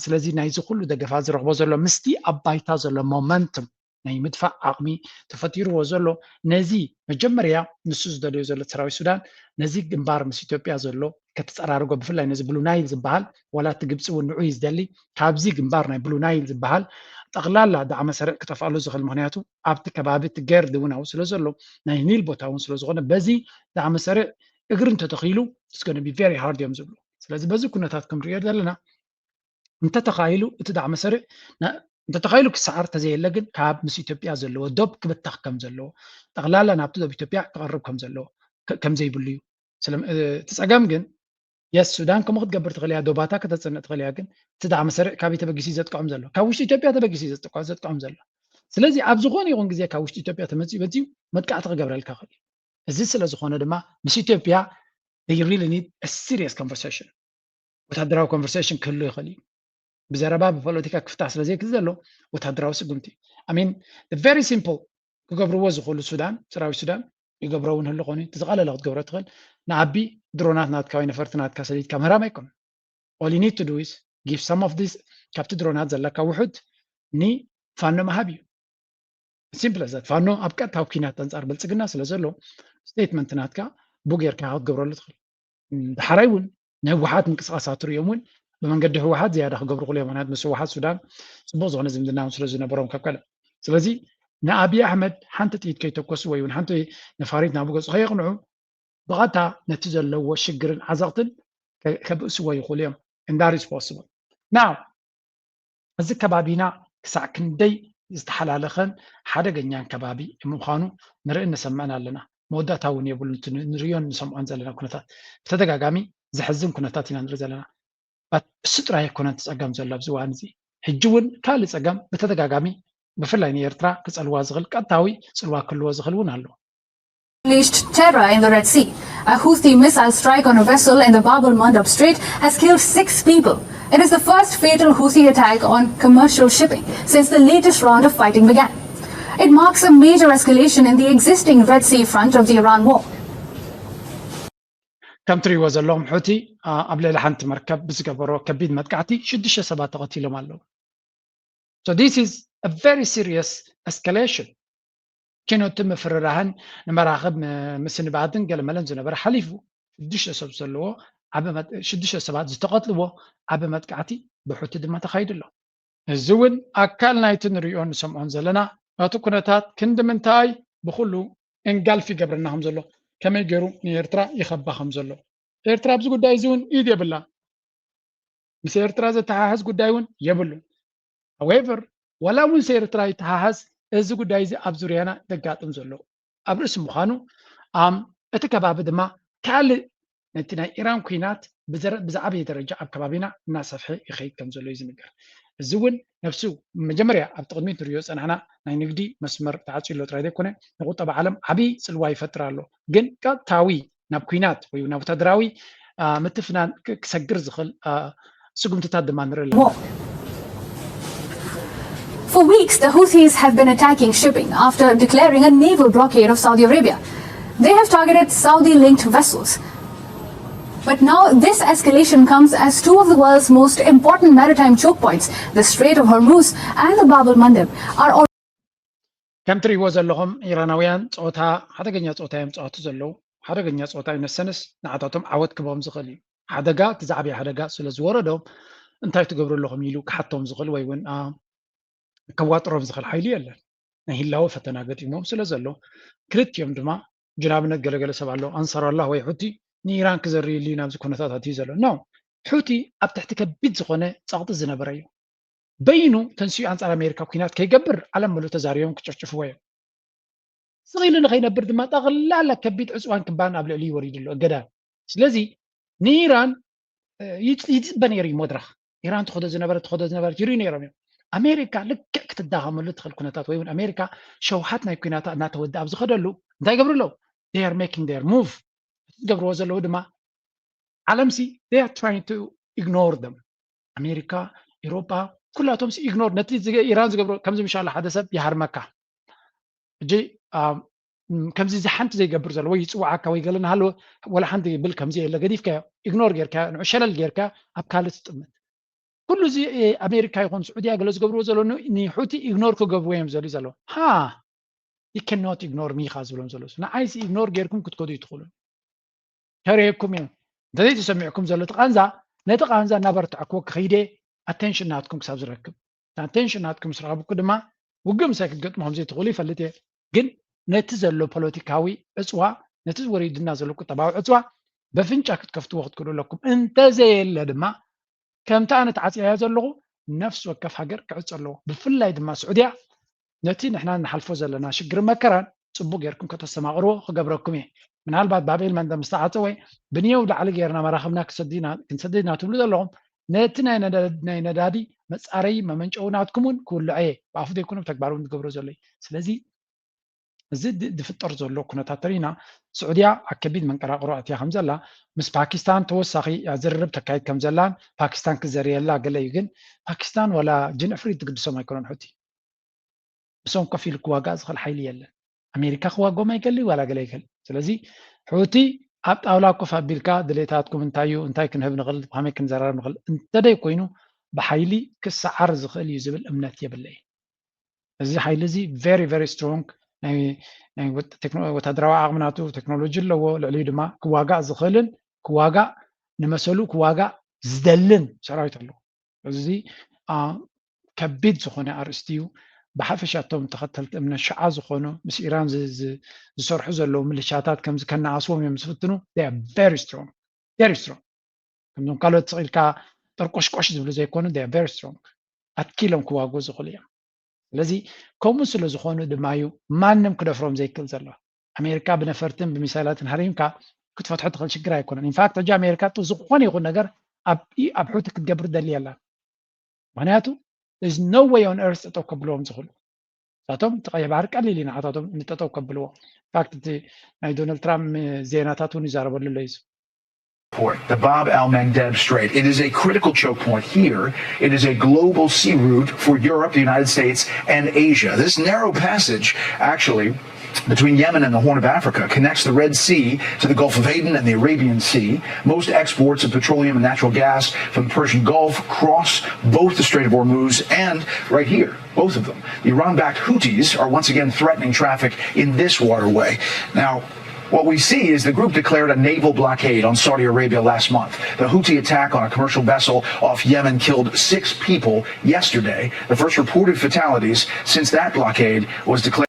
ስለዚ ናይዚ ኩሉ ደገፋት ዝረኽቦ ዘሎ ምስቲ ኣብ ባይታ ዘሎ ሞመንቱም ናይ ምድፋዕ ዓቕሚ ተፈጢርዎ ዘሎ ነዚ መጀመርያ ንሱ ዝደልዮ ዘሎ ሰራዊት ሱዳን ነዚ ግንባር ምስ ኢትዮጵያ ዘሎ ከተፀራርጎ ብፍላይ ነዚ ብሉ ናይል ዝበሃል ዋላ እቲ ግብፂ እውን ንዑ ዝደሊ ካብዚ ግንባር ናይ ብሉ ናይል ዝበሃል ጠቕላላ ዳዕመ ሰረቅ ክተፍኣሉ ዝኽእል ምክንያቱ ኣብቲ ከባቢ እቲ ገርዲ እውን ኣብኡ ስለ ዘሎ ናይ ኒል ቦታ እውን ስለ ዝኾነ በዚ ዳዕመ ሰረቅ እግሪ እንተተኺሉ it's going to be very hard እዮም ዝብሉ ስለዚ በዚ ኩነታት ክንሪኦ ዘለና እንተተኻይሉ እቲ ዳዕመ ሰረቅ እንተተኻይሉ ክሰዓር ተዘየለ ግን ካብ ምስ ኢትዮጵያ ዘለዎ ዶብ ክብታኽ ከም ዘለዎ ጠቕላላ ናብቲ ዶብ ኢትዮጵያ ክቐርብ ከም ዘለዎ ከም ዘይብሉ እዩ እቲ ፀገም ግን يس السودان كم تقبر تخليها دوباتا كتصنع تخليها كن تدع مسرع كابي تبقي سيزت قام زلوا كاوش إثيوبيا تبقي سيزت قام زلوا سلازي أبزخون يقون جزيا كاوش إثيوبيا تمسي بديو متقع تقبر الكاخلي الزي سلازخون دما مش إثيوبيا they really need a serious conversation وتهدراو conversation كله يخلي بزربا بفوليتيكا كفتح سلازي كزلوا وتهدراو سقمتي I mean the very simple كقبروا زخول السودان سراوي السودان يقبرون هاللقوني تزغال لا تقبر تخل نعبي درونات ناتكا نفرتنات كاسديد كاميرا ما يكون all you need to do is give some of this كابت درونات زلكا وحد ني فانو مهابيو simple as that فانو أبقى تاوكينات تنصار بلصقنا سلازلو statement ناتكا بوغير كهات قبروا لتخل حرايون نوحات منقصاصات ريومون بمنقد هوحات زيادة قبروا قليهم هاد مسوحات السودان سبوز غنا زمدنا وسلازنا بروم كبكلا سلازي نأبي أحمد حنت تيت كي تقص ويون حنت نفاريت نابو قص هي قنعو بغتا نتيجة لو شجر عزقتن كبأس ويقوليهم and that is possible now أزك كبابينا كسع كندي استحلال خن حدا جنيان كبابي مخانو نرى إن سمعنا لنا مودا تاون يقول نريون نسمع أنزلنا كنتا تدقاقامي زحزم كنتاتنا نرزلنا بس رأي كنت أقام زلاب زوانزي هجون كالس أقام بتدقاقامي بفلاين يرترا كس الوازغل كتاوي سلوا كل وازغل ونالو. Unleashed terror in the Red Sea. A Houthi missile strike on a vessel in the Bab al-Mandab Strait has killed 6 people. It is the first fatal Houthi attack on commercial shipping since the latest round of fighting began. It marks a major escalation in the existing Red Sea front of the Iran war. كمتري وزلهم حوتي قبل لحنت مركب بزقبرو كبيد مدقعتي شدش سبات قتيلو مالو. So this is a very serious escalation. كانوا تم فررهن نمراقب مسن بعدن قال ملن زنبر حليفو شدش سبسلو عبا شدش سبات زتقتلو عبا مدقعتي بحوت دما تخيدلو. الزون اكلنا يتنريون سمعون زلنا اتو كنتات كندمنتاي بخلو انقال في قبرناهم زلو كما يجروا نيرترا يخباهم زلو إيرترا بزو قداي زون إيد يبلا مس إيرترا زي تحاهز قدايون يبلو however ولا من سيرترا يتحاهز إزو قداي زي أبزوريانا دقاتم زلو أبرس مخانو اتكباب دما كال نتنا إيران كوينات بزعبي درجة أبكبابينا ناس صفحي يخيط كم زلو يزنقر الزون نفسه مجمريا أبتقدمين تريوس أنا ناينقدي مسمر تعاتشي لو ترايدي كونه نقول طبعا عالم عبي سلواي فترة له جن كتاوي نابكوينات ويناب تدراوي متفنان كسجر زخل سقم تتادمان رل. For weeks, the Houthis have been attacking shipping after declaring a naval blockade of Saudi Arabia. They have targeted Saudi-linked vessels. But now this escalation comes as two of the world's most important maritime choke points, the Strait of Hormuz and the Bab al-Mandab, are all كمتري وزلهم إيرانويان صوتها حدقنيا صوتها يمصوتو زلو حدقنيا صوتها ينسنس نعطاتهم عود كبهم زغلي حدقا تزعبي حدقا سلز وردهم انتاي تقبروا لهم يلوك حتهم زغل ويون كواترهم زغل حيلي يلا نهي الله فتنا قديمهم سلزلو كريت يوم دما جنابنا قلقل سبعلو أنصر الله ويحوتي نيران كزري اللي نامز كونتات هاتي زلو نو حوتي أبتحتك بيت زغنة صاغت الزنبريو بينو تنسيو عن أمريكا كينات كي يقبر على ملو تزاريهم كتشوفوا صغير لغينا برد ما تغلى لك كبيت عسوان كبان قبل علي وريد له قدام سلازي نيران يتبني يري مدرخ إيران تاخذ زنبر يري نيران أمريكا لك كتداهم اللي تدخل كونتات وين أمريكا شوحتنا كينات أنا تودع أبز خدلو ده يقبروا له they are making their move قبروا وزلوا دما علمسي they are trying to ignore them أمريكا أوروبا كلها تمسي إغنور نتيجة إيران زقبرو كم زي إن شاء الله حدث يهار مكة جي كم زي حنت زي قبر زلوي يسوعك ويقول لنا هلو ولا حنت يبل كم زي إلا قديف كا إغنور غير كا نعشل الغير كا أبكالت تمت كله زي أمريكا يكون سعودية قالوا زقبرو زلو ني حوتي إغنور كو قبويم زلو ها you cannot ignore me خازلهم زلو أنا عايز إغنور غيركم كنت كودي يدخلون هريكم يوم ده تسمعكم زلو تقانزا نتقانزا نبرت عكوك خيدي attention ناتكم كسابز ركب attention ناتكم سرابو كدما وقم ساكت قطمهم زي تقولي فلتي جن نتزلو بوليتيكاوي أسوا نتزوري دنا زلو كتباو أسوا بفنشا كتكفتو وقت كلو لكم انت زي اللي دما كم تانت عاسي زلو نفس وكف حقر كعصر له بفلاي دما سعودية نتي نحنا نحلفو زلنا شقر مكران صبو غيركم كتسمع غرو خقبركم من هالبعد بابيل من دم استعطوي بنيو لعلى غيرنا مراخمنا كنسددنا تبلو دلهم نتنا ندادي مصاري ممنጨውናትኩምን ኩሉ አይ ባፍደ ይኩኑ ተግባሩን ትገብሩ ዘለው ስለዚህ زد دفتر زلو كنا تاترينا سعودية أكبيد من قراءة يا خمزلا مس باكستان توسخي زرب تكايد كمزلان باكستان كزري الله قال يجن باكستان ولا جن أفريد تقدسوا ما يكونون حوتي بسون كفيل كواغاز خل حيلي يلا أمريكا خواغو ما يقلي ولا قال يقل سلازي حوتي أبت أولاكو فابيلكا دليتاتكم انتايو انتاي كنهب نغل بحامي كنزرار نغل انت دا يكوينو بحيلي كسعر زخل يزبل أمنات يبلي زي حيلي زي very very strong ናይ ወታደራዊ ኣቕምናቱ ቴክኖሎጂ ኣለዎ ልዕሊኡ ድማ ክዋጋእ ዝኽእልን ክዋጋእ ንመሰሉ ክዋጋእ ዝደልን ሰራዊት ኣለዎ እዚ ከቢድ ዝኾነ ኣርእስቲ እዩ ብሓፈሻቶም ተኸተልቲ እምነት ሸዓ ዝኾኑ ምስ ኢራን ዝሰርሑ ዘለዉ ምልሻታት ከምዚ ከነኣስዎም እዮም ዝፍትኑ very strong ከምዞም ካልኦት ስቒልካ ጠርቆሽቆሽ ዝብሉ ዘይኮኑ very strong ኣትኪሎም ክዋግኡ ዝኽእሉ እዮም ስለዚ ከምኡ ስለ ዝኾኑ ድማ እዩ ማንም ክደፍሮም ዘይክእል ዘሎ ኣሜሪካ ብነፈርትን ብሚሳይላትን ሃሪምካ ክትፈትሖ ትኽእል ሽግር ኣይኮነን ኢንፋክት ሕጂ ኣሜሪካ ዝኾነ ይኹን ነገር ኣብ ሕውቲ ክትገብር ደሊ ኣላ ምክንያቱ there's no way on earth ጠጠው ከብልዎም ዝኽእሉ ንሳቶም እቲ ቀይሕ ባሕሪ ቀሊል እዩ ንዓታቶም ንጠጠው ከብልዎ ኢንፋክት እቲ ናይ ዶናልድ ትራምፕ ዜናታት እውን ይዛረበሉ ኣሎ እዩ The Bab al-Mandeb Strait. It is a critical choke point here. It is a global sea route for Europe, the United States, and Asia. This narrow passage, actually, between Yemen and the Horn of Africa connects the Red Sea to the Gulf of Aden and the Arabian Sea. Most exports of petroleum and natural gas from the Persian Gulf cross both the Strait of Hormuz and right here, both of them. The Iran-backed Houthis are once again threatening traffic in this waterway. Now, what we see is the group declared a naval blockade on Saudi Arabia last month. The Houthi attack on a commercial vessel off Yemen killed 6 people yesterday, the first reported fatalities since that blockade was declared.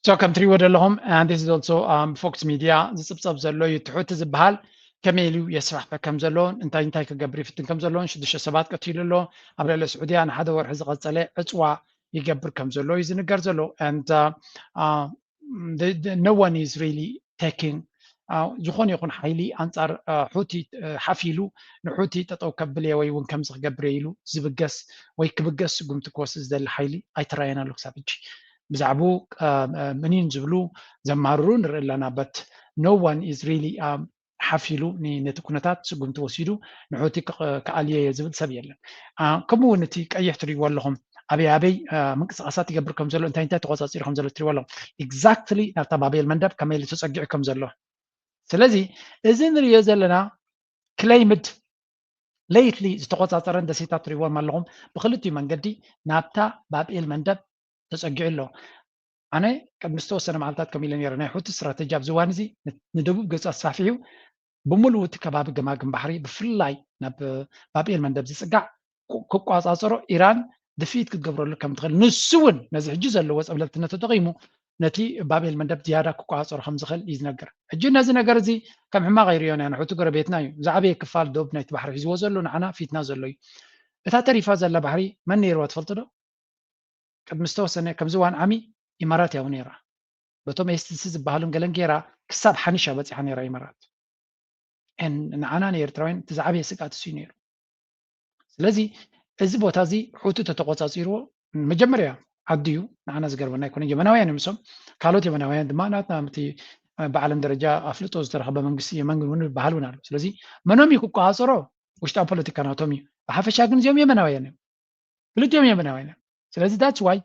So come through with them, and this is also Fox Media. This is زلوا يتحوت زبال كميلو يسرح بكم زلون انت كجبري في كم زلون شدش السبات كتير له قبل السعودية أنا حدا ورح زغط عليه أسوا يجبر كم زلو يزن جرزلو and no one is really taking ዝኾነ ይኹን ሓይሊ ኣንጻር ሑቲ ሓፊሉ ንሑቲ ጠጠው ከብል ወይ እውን ከም ዝገብር ኢሉ ዝብገስ ወይ ክብገስ ጉምቲ ክወስድ ዝደሊ ሓይሊ ኣይተራየና ኣሎ ክሳብ ሕጂ ብዛዕባ ምንን ዝብሉ ዘማርሩ ንርኢ ኣለና በት no one is really ሓፊሉ ነቲ ኩነታት ስጉምቲ ወሲዱ ንሑቲ ከኣልየ ዝብል ሰብ የለን ከምኡ እውን እቲ ቀይሕ ትሪእዎ ኣለኹም ኣበይ ምንቅስቃሳት ይገብር ከም ዘሎ እንታይ ተቆፃፂሩ ከም ዘሎ ትሪእዎ ኣለኹም ኤግዛክትሊ ናብታ ባቤል መንደብ ከመይ ኢሉ ተፀጊዑ ከም ዘሎ ስለዚ እዚ ንሪኦ ዘለና ክለይምድ ሌትሊ ዝተቆፃፀረ ደሴታት ትሪእዎም ኣለኹም ብክልቲኡ መንገዲ ናብታ ባቤል መንደብ ተፀጊዑ ኣሎ ኣነ ቅድሚ ዝተወሰነ መዓልትታት ከም ኢለ ነይረ ናይ ሑቲ ስትራቴጂ ኣብ ዝዋን እዚ ንደቡብ ገፁ ኣስፋፊሑ ብምሉእ እቲ ከባቢ ገማግም ባሕሪ ብፍላይ ናብ ባቤል መንደብ ዝፅጋዕ ክቋፃፀሮ ኢራን ድፊት ክትገብረሉ ከም ትኽእል ንሱ እውን ነዚ ሕጂ ዘለዎ ፀብለልትነት ተጠቒሙ ነቲ ባቤል መንደብ ዝያዳ ክቋፀሮ ከም ዝኽእል እዩ ዝነገር ሕጂ ነዚ ነገር እዚ ከም ሕማቕ ኣይርዮና ኢና ሕቲ ጎረቤትና እዩ ዝዓበየ ክፋል ደቡብ ናይቲ ባሕሪ ሒዝዎ ዘሎ ንዓና ፊትና ዘሎ እዩ እታ ተሪፋ ዘላ ባሕሪ መን ነይርዋ ትፈልጡ ዶ ቅድሚ ዝተወሰነ ከምዚ ዋን ዓሚ ኢማራት ያው ነይራ በቶም ኤስቲሲ ዝበሃሉን ገለን ገይራ ክሳብ ሓኒሻ በፂሓ ነይራ ኢማራት ንዓና ንኤርትራውያን እቲ ዝዓበየ ስጋት እሱ ነይሩ ስለዚ እዚ ቦታ እዚ ሑቲ ተተቆፃፂርዎ መጀመርያ ዓድዩ ንዓና ዝገርመና ኣይኮነን የመናውያን እምሶም ካልኦት የመናውያን ድማ ናቲ ብዓለም ደረጃ ኣፍልጦ ዝተረኸበ መንግስቲ የመን እውን ዝበሃል እውን ኣሎ ስለዚ መኖም እዩ ክቋፃፀሮ ውሽጣዊ ፖለቲካ ናቶም እዩ ብሓፈሻ ግን እዚኦም የመናውያን እዮም ክልቲኦም የመናውያን እዮም ስለዚ ዳትስ ዋይ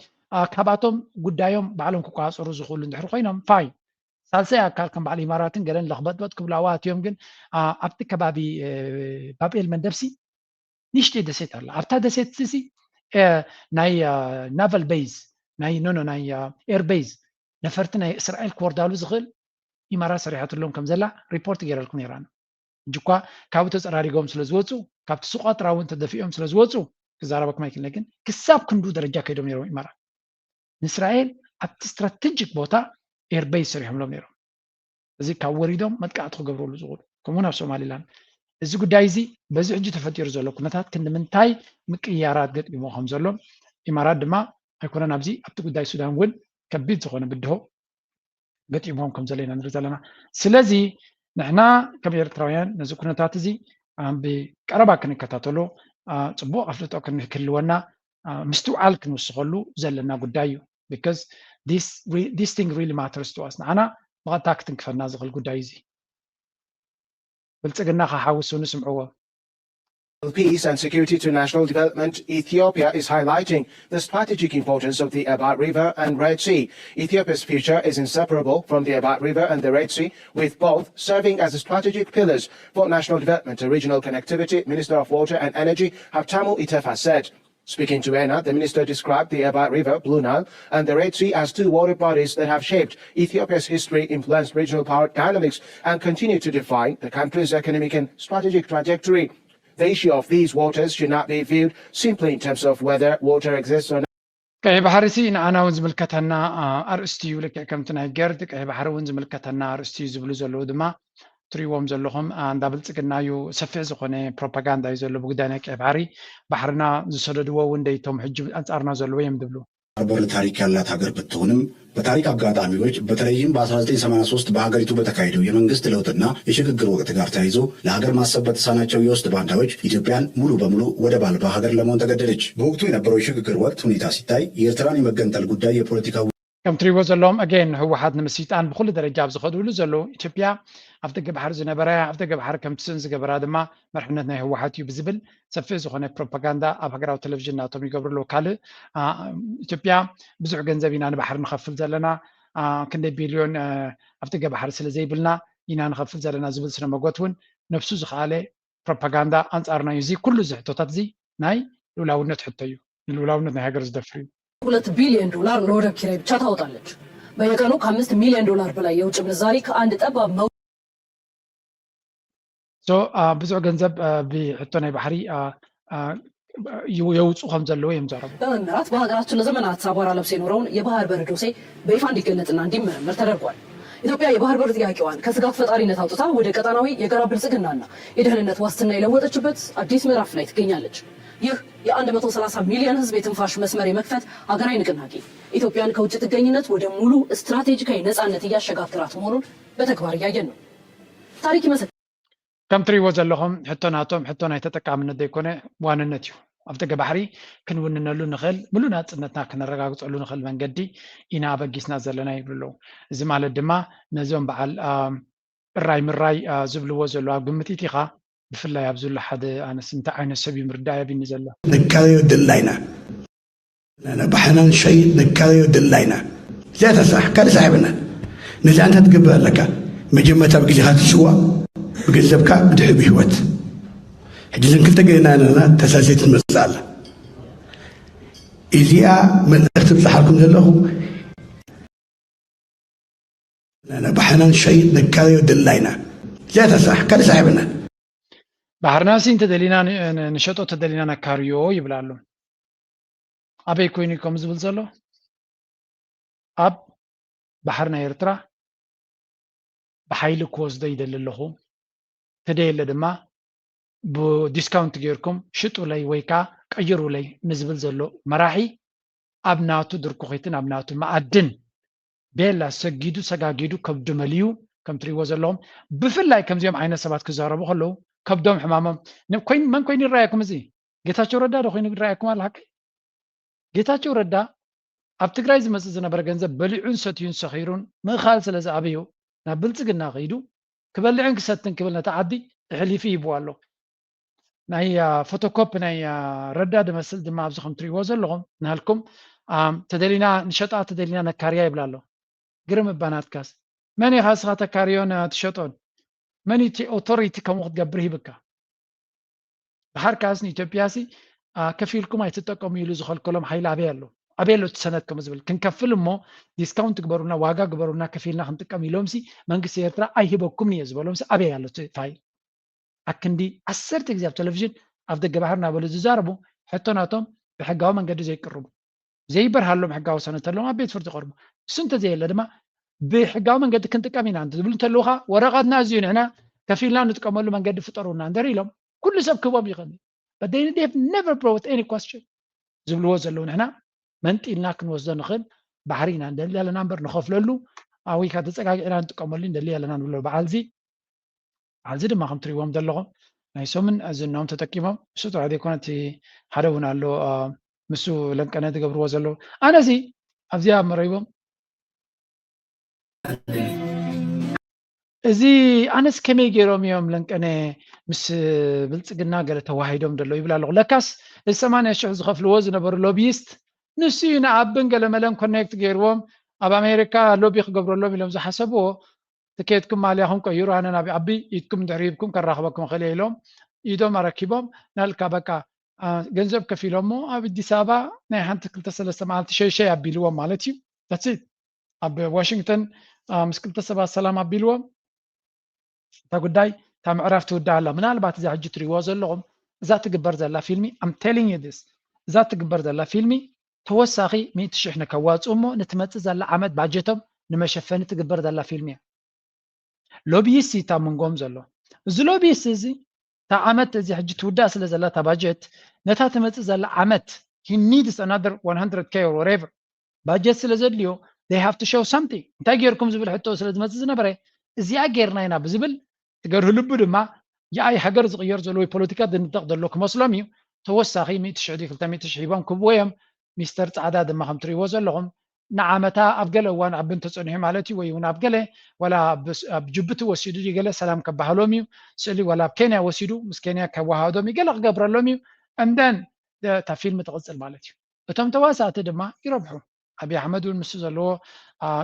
ካባቶም ጉዳዮም ባዕሎም ክቋፀሩ ዝኽእሉ እንድሕር ኮይኖም ፋይን ሳልሳይ ኣካል ከም በዓል ኢማራትን ገለን ለኽበጥበጥ ክብሉ ኣዋትዮም ግን ኣብቲ ከባቢ ባቤል መንደብሲ ንእሽተይ ደሴት ኣላ ኣብታ ደሴት እዚ ናይ ናቫል ቤዝ ናይ ኤር ቤዝ ነፈርቲ ናይ እስራኤል ክወርዳሉ ዝኽእል ኢማራት ሰሪሓትሎም ከም ዘላ ሪፖርት ገይረልኩም ነይራና እንጂ እኳ ካብኡ ተፀራሪጎም ስለ ዝወፁ ካብቲ ሱቋጥራ እውን ተደፊኦም ስለ ዝወፁ ክዛረበኩም ኣይክእልነ ግን ክሳብ ክንዱ ደረጃ ከይዶም ነይሮም ኢማራት ንእስራኤል ኣብቲ ስትራቴጂክ ቦታ ኤር ቤዝ ሰሪሖምሎም ነይሮም እዚ ካብ ወሪዶም መጥቃዕቲ ክገብርሉ ዝኽእሉ ከምኡ ናብ ሶማሊላንድ እዚ ጉዳይ እዚ በዚ ሕጂ ተፈጢሩ ዘሎ ኩነታት ክንምንታይ ምቅያራት ገጥሞ ከም ዘሎ ኢማራት ድማ ኣይኮነን ኣብዚ ኣብቲ ጉዳይ ሱዳን እውን ከቢድ ዝኾነ ብድሆ ገጢሞም ከም ዘለና ንርኢ ዘለና ስለዚ ንሕና ከም ኤርትራውያን ነዚ ኩነታት እዚ ብቀረባ ክንከታተሎ ጽቡቕ ኣፍልጦ ክንህልወና ምስትውዓል ክንውስኸሉ ዘለና ጉዳይ እዩ because this thing really matters to us ንዓና ብቐጥታ ክትንክፈና ዝኽእል ጉዳይ እዚ ብልጽግና ክሓውሱ ንስምዕዎ Peace and security to national development, Ethiopia is highlighting the strategic importance of the Abat River and Red Sea. Ethiopia's future is inseparable from the Abat River and the Red Sea, with both serving as strategic pillars for national development and regional connectivity, Minister of Water and Energy Habtamu Itefa said. Speaking to ENA, the minister described the Abat River, Blue Nile, and the Red Sea as two water bodies that have shaped Ethiopia's history, influenced regional power dynamics, and continue to define the country's economic and strategic trajectory. The issue of these waters should not be viewed simply in terms of whether water exists or not. ቀይ ባህሪ ሲ ንኣና እውን ዝምልከተና ኣርእስቲ እዩ ልክዕ ከምቲ ናይ ገርድ ቀይ ባህሪ እውን ዝምልከተና ኣርእስቲ እዩ ዝብሉ ዘለዉ ድማ ትሪእዎም ዘለኹም እንዳብልጽግና እዩ ሰፊሕ ዝኾነ ፕሮፓጋንዳ እዩ ዘሎ ብጉዳይ ናይ ቀይ ባህሪ ባሕርና ዝሰደድዎ እውን ደይቶም ሕጂ ኣንጻርና ዘለዉ እዮም ድብሉ በር ታሪክ ያላት ሀገር ብትሆንም በታሪክ አጋጣሚዎች በተለይም በ1983 በሀገሪቱ በተካሄደው የመንግስት ለውጥና የሽግግር ወቅት ጋር ተያይዞ ለሀገር ማሰብ በተሳናቸው የውስጥ ባንዳዎች ኢትዮጵያን ሙሉ በሙሉ ወደብ አልባ ሀገር ለመሆን ተገደደች። በወቅቱ የነበረው የሽግግር ወቅት ሁኔታ ሲታይ የኤርትራን የመገንጠል ጉዳይ የፖለቲካ ከም ትሪእዎ ዘለዎም ኣገን ህወሓት ንምስይጣን ብኩሉ ደረጃ ኣብ ዝኸድሉ ዘለዉ ኢትዮጵያ ኣብ ደገ ባሕሪ ዝነበረ ኣብ ደገ ባሕሪ ከም ትስእን ዝገበራ ድማ መርሕነት ናይ ህወሓት እዩ ብዝብል ሰፊሕ ዝኾነ ፕሮፓጋንዳ ኣብ ሃገራዊ ቴሌቭዥን ናቶም ይገብርሉ ካልእ ኢትዮጵያ ብዙሕ ገንዘብ ኢና ንባሕሪ ንኸፍል ዘለና ክንደይ ቢልዮን ኣብ ደገ ባሕሪ ስለ ዘይብልና ኢና ንኸፍል ዘለና ዝብል ስነ መጎት እውን ነፍሱ ዝኸኣለ ፕሮፓጋንዳ አንጻርና እዩ እዚ ኩሉ እዚ ሕቶታት እዚ ናይ ልውላውነት ሕቶ እዩ ንልውላውነት ናይ ሃገር ዝደፍር እዩ $2 ቢሊዮን ለወደብ ኪራይ ብቻ ታወጣለች። በየቀኑ $5 ሚሊዮን በላይ የውጭ ምንዛሪ ከአንድ ጠባብ ብዙሕ ገንዘብ ብሕቶ ናይ ባሕሪ የውፁ ከም ዘለዎ እዮም ዘረቡ በመምራት በሀገራችን ለዘመናት አቧራ ለብሶ የኖረውን የባህር በር ዶሴ በይፋ እንዲገለጥና እንዲመረመር ተደርጓል። ኢትዮጵያ የባህር በር ጥያቄዋን ከስጋት ፈጣሪነት አውጥታ ወደ ቀጠናዊ የጋራ ብልጽግናና የደህንነት ዋስትና የለወጠችበት አዲስ ምዕራፍ ላይ ትገኛለች። ይህ የ130 ሚሊዮን ህዝብ የትንፋሽ መስመር የመክፈት ሀገራዊ ንቅናቄ ኢትዮጵያን ከውጭ ጥገኝነት ወደ ሙሉ ስትራቴጂካዊ ነፃነት እያሸጋገራት መሆኑን በተግባር እያየን ነው። ታሪክ ይመሰክራል። ከም ትሪእዎ ዘለኹም ሕቶናቶም ሕቶ ናይ ተጠቃምነት ዘይኮነ ዋንነት እዩ ኣብ ደገ ባሕሪ ክንውንነሉ ንኽእል ሙሉእ ናፅነትና ክነረጋግፀሉ ንኽእል መንገዲ ኢና ኣበጊስና ዘለና ይብሉ ኣለዉ እዚ ማለት ድማ ነዚኦም በዓል እራይ ምራይ ዝብልዎ ዘሎ ኣብ ግምት ኢኻ ብፍላይ ኣብ ዘሎ ሓደ ኣነስ እንታይ ዓይነት ሰብ እዩ ምርዳእ የብኒ ዘሎ ነካዮ ድላይና ባሕናን ሸይ ነካዮ ድላይና እዚኣ ተስራሕ ካልእ ሳሒብና ነዚ አንታ ትግብር ኣለካ መጀመርታ ብግዜኻ ትፅዋ ብገንዘብካ ብድሕሪ ብሂወት ሕጂ ዘን ክልተ ገና ነና ተሳሴት ትመፅእ ኣላ እዚኣ መልእኽቲ ብፅሓልኩም ዘለኹ ባሕናን ሸይ ነካዮ ድላይና እዚኣ ተስራሕ ካልእ ሳሒብና ባሕርና ሲ እንተደሊና ንሸጦ ተደሊና ነካርዮ ይብላ ኣሎ ኣበይ ኮይኑ ከም ዝብል ዘሎ ኣብ ባሕር ናይ ኤርትራ ብሓይሊ ክወስዶ ይደሊ ኣለኹ ተደየለ ድማ ብዲስካውንት ጌርኩም ሽጡለይ ወይ ከዓ ቀይሩለይ ንዝብል ዘሎ መራሒ ኣብ ናቱ ድርኩኺትን ኣብ ናቱ ማዕድን ቤላ ሰጊዱ ሰጋጊዱ ከብድመልዩ ከም ትሪእዎ ዘለኹም ብፍላይ ከምዚኦም ዓይነት ሰባት ክዛረቡ ከለዉ ከብዶም ሕማሞም መን ኮይኑ ይረኣየኩም እዚ ጌታቸው ረዳ ዶ ኮይኑ ይረኣየኩም ኣለ ሓቂ ጌታቸው ረዳ ኣብ ትግራይ ዝመፅእ ዝነበረ ገንዘብ በሊዑን ሰትዩን ሰኺሩን ምኻል ስለ ዝኣበዩ ናብ ብልፅግና ኸይዱ ክበልዕን ክሰትን ክብል ነታ ዓዲ ሕሊፊ ይብዎ ኣሎ ናይ ፎቶኮፕ ናይ ረዳ ድመስል ድማ ኣብዚ ከም ትሪእዎ ዘለኹም ንሃልኩም ተደሊና ንሸጣ ተደሊና ነካርያ ይብላ ኣሎ ግርም እባናትካስ መን ኢኻ ስኻ ተካርዮን ትሸጦን መን እቲ ኦቶሪቲ ከምኡ ክትገብር ሂብካ ባሕርካስ ንኢትዮጵያ ሲ ከፊልኩም ኣይትጠቀሙ ኢሉ ዝኸልከሎም ሓይሊ ኣበይ ኣሎ ኣበይ ኣሎ ሰነድ ከም ዝብል ክንከፍል እሞ ዲስካውንት ግበሩና ዋጋ ግበሩና ከፊልና ክንጥቀም ኢሎም ሲ መንግስቲ ኤርትራ ኣይሂበኩም እየ ዝበሎም ሲ ኣበይ ኣሎ ፋይል ኣክንዲ 10 ግዜ ኣብ ቴሌቭዥን ኣብ ደገ ባሕር እናበሉ ዝዛረቡ ሕቶናቶም ብሕጋዊ መንገዲ ዘይቅርቡ ዘይበርሃሎም ሕጋዊ ሰነድ ተለዎም ኣብ ቤት ፍርዲ ይቐርቡ እሱ እንተዘየለ ድማ ብሕጋዊ መንገዲ ክንጥቀም ኢና ዝብሉ እንተለውካ ወረቐትና እዚዩ ንሕና ከፊልና ንጥቀመሉ መንገዲ ፍጠሩና እንድሪ ኢሎም ኩሉ ሰብ ክቦም ይኽእል but they have never brought any question ዝብልዎ ዘለዉ ንሕና መንጢልና ክንወስዶ ንኽእል ባሕሪ ኢና እንደለና እምበር ንኸፍለሉ أوي كانت تسأل إيران تقوملين دليل لنا نقول بعالزي ድማ ከም ትሪእዎም ዘለኹም ናይ ሶምን ኣዝናዎም ተጠቂሞም እሱ ጥራይ ኮነቲ ሓደ እውን ኣሎ ምሱ ለንቀነ ትገብርዎ ዘለዉ ኣነዚ ኣብዚኣ መረይቦም እዚ ኣነስ ከመይ ገይሮም እዮም ለንቀነ ምስ ብልፅግና ገለ ተዋሂዶም ደሎ ይብል ኣለኹ ለካስ እዚ 80,000 ዝኸፍልዎ ዝነበሩ ሎቢይስት ንሱ እዩ ንኣብን ገለ መለን ኮኔክት ገይርዎም ኣብ ኣሜሪካ ሎቢ ክገብረሎም ኢሎም ዝሓሰብዎ تكيتكم عليهم كيرو أنا نبي أبي يتكم دريبكم كرخبكم خليلهم يدوم أركبهم نالك بكا جنزب كفيلهم أبي ديسابا نحن تكلت سلسلة مالت شيء أبي لهم مالتي that's it أبي واشنطن مسكلت سبا السلام أبي لهم تقول داي تام عرفت ودا الله من البعض إذا حجت رواز لهم ذات جبر زلا فيلمي I'm telling you this ذات جبر زلا فيلمي توسعي ميت شحنة كواز أمه نتمت زلا عمد باجتهم نمشفن تجبر زلا فيلمي ሎቢይስት ኢታ መንጎም ዘሎ እዚ ሎቢይስት እዚ ታ ዓመት እዚ ሕጂ ትውዳእ ስለ ዘላ ታ ባጀት ነታ ትመፅእ ዘላ ዓመት he needs another 100k or whatever ባጀት ስለ ዘድልዮ they have to show something እንታይ ጌርኩም ዝብል ሕቶ ስለ ዝመፅእ ዝነበረ እዚኣ ጌርና ኢና ብዝብል ትገርሁ ልቡ ድማ የኣይ ሃገር ዝቕየር ዘሎ ፖለቲካ ድንጠቕ ዘሎ ክመስሎም እዩ ተወሳኺ 100,000 ሂቦም ክብዎም ሚስተር ፃዕዳ ድማ ከም ትሪእዎ ዘለኹም نعمتا أبجل وان أبن تصنيه مالتي ويون أبجله ولا بجبته وسيدو يجله سلام كبهلوميو سألي ولا بكينيا وسيدو مس كينيا كوهادومي يجله قبر لوميو and then تفيلم متغزل مالتي وتم تواسعت دما يربحوا أبي أحمد والمسوزلو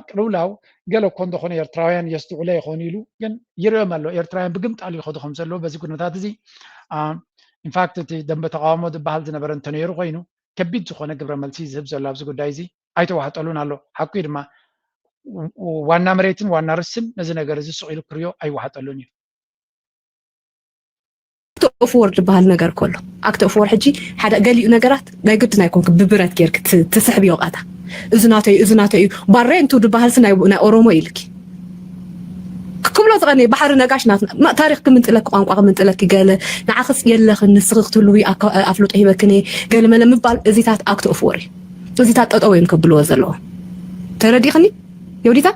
قلولاو قالوا كون دخون إيرترايان يستعوا لي خونيلو ين يرملو إيرترايان بقمت علي خود خمسلو بس يكون تاتزي in fact دم بتقامد بحال زنبرن تنيرو غينو كبيت زخونه قبر ملتي زبز ولا بزقو دايزي አይተው ሓጠሉን ኣሎ ሓቂ ድማ ዋና መሬትን ዋና ርስን ነዚ ነገር እዚ ስቂሉ ክርዮ ኣይዋሓጠሉን እዩ አክት ኦፍ ወርድ በሃል ነገር ከሎ አክት ኦፍ ወርድ ሕጂ ሓደ ገሊኡ ነገራት ናይ ግድን ኣይኮንክ ብብረት ጌርክ ትስሕብ ይወቃታ እዝናተይ ባሬ እንቱ ድበሃል ናይ ኦሮሞ ኢልኪ ክብሎ ዝቐኒ ባሕሪ ነጋሽ ናትና ታሪክ ክምንጥለክ ቋንቋ ክምንጥለክ ገለ ንዓኽስ የለኽ ንስኽኽ ትሉ ኣፍልጦ ሂበክኒ ገለ መለ ምባል እዚታት አክት ኦፍ ወርድ እዚታት ጠጠው እዮም ከብልዎ ዘለዎ ተረዲኽኒ የውዲታ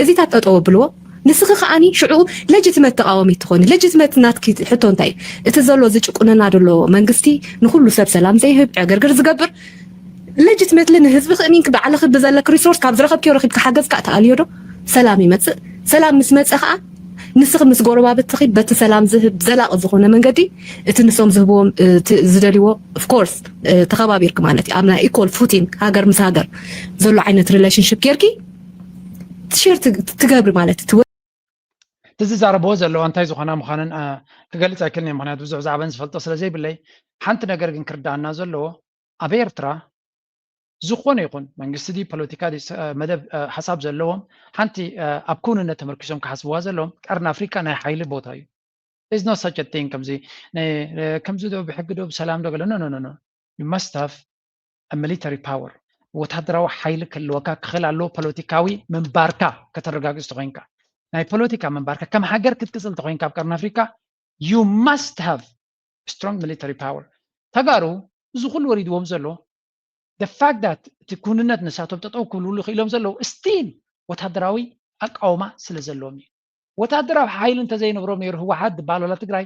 እዚታት ጠጠው ብልዎ ንስኺ ከዓኒ ሽዑ ለጅትመት ተቃዋሚት ትኾኒ ለጅትመት ናትኪ ሕቶ እንታይ እቲ ዘሎ ዝጭቁነና ደሎ መንግስቲ ንኩሉ ሰብ ሰላም ዘይህብ ዕግርግር ዝገብር ለጅትመት ንህዝቢ ክእሚንክ ባዕልኽ ብዘለክ ሪሶርስ ካብ ዝረኸብኪ ረኺብካ ሓገዝካ ተኣልዮ ዶ ሰላም ይመፅእ ሰላም ምስ መፅእ ከዓ ንስኺ ምስ ጎረባብትኺ በቲ ሰላም ዝህብ ዘላቕ ዝኾነ መንገዲ እቲ ንሶም ዝህብዎም ዝደልይዎ ኦፍኮርስ ተኸባቢርክ ማለት እዩ ኣብ ናይ ኢኳል ፉቲንግ ሃገር ምስ ሃገር ዘሎ ዓይነት ሪሌሽንሽፕ ጌርኪ ትሽር ትገብሪ ማለት እዩ ትዝዛረብዎ ዘለዎ እንታይ ዝኾና ምዃንን ክገልፅ ኣይክልኒ ምክንያቱ ብዙሕ ዛዕባን ዝፈልጦ ስለዘይብለይ ሓንቲ ነገር ግን ክርዳእና ዘለዎ ኣብ ኤርትራ ዝኾነ ይኹን መንግስቲ ፖለቲካ መደብ ሓሳብ ዘለዎም ሓንቲ ኣብ ኩንነት ተመርኪሶም ክሓስብዋ ዘለዎም ቀርኒ ኣፍሪካ ናይ ሓይሊ ቦታ እዩ there's no such a thing ከምዚ ዶ ብሕጊ ዶ ብሰላም ዶ ገለ ኖ you must have a military power ወታደራዊ ሓይሊ ክህልወካ ክኽእል ኣለዎ ፖለቲካዊ ምንባርካ ከተረጋግፅ ተኮይንካ ናይ ፖለቲካ ምንባርካ ከም ሃገር ክትቅፅል ተኮይንካ ኣብ ቀርኒ ኣፍሪካ you must have strong military power ተጋሩ እዚ ኩሉ ወሪድዎም ዘሎ the fact that ትኩንነት ንሳቶም ተጠው ክብልሉ ክኢሎም ዘለዉ ስቲል ወታደራዊ ኣቃውማ ስለ ዘለዎም እዩ ወታደራዊ ሓይሊ እንተዘይነብሮም ነይሩ ህወሓት ዝበሃል ወላ ትግራይ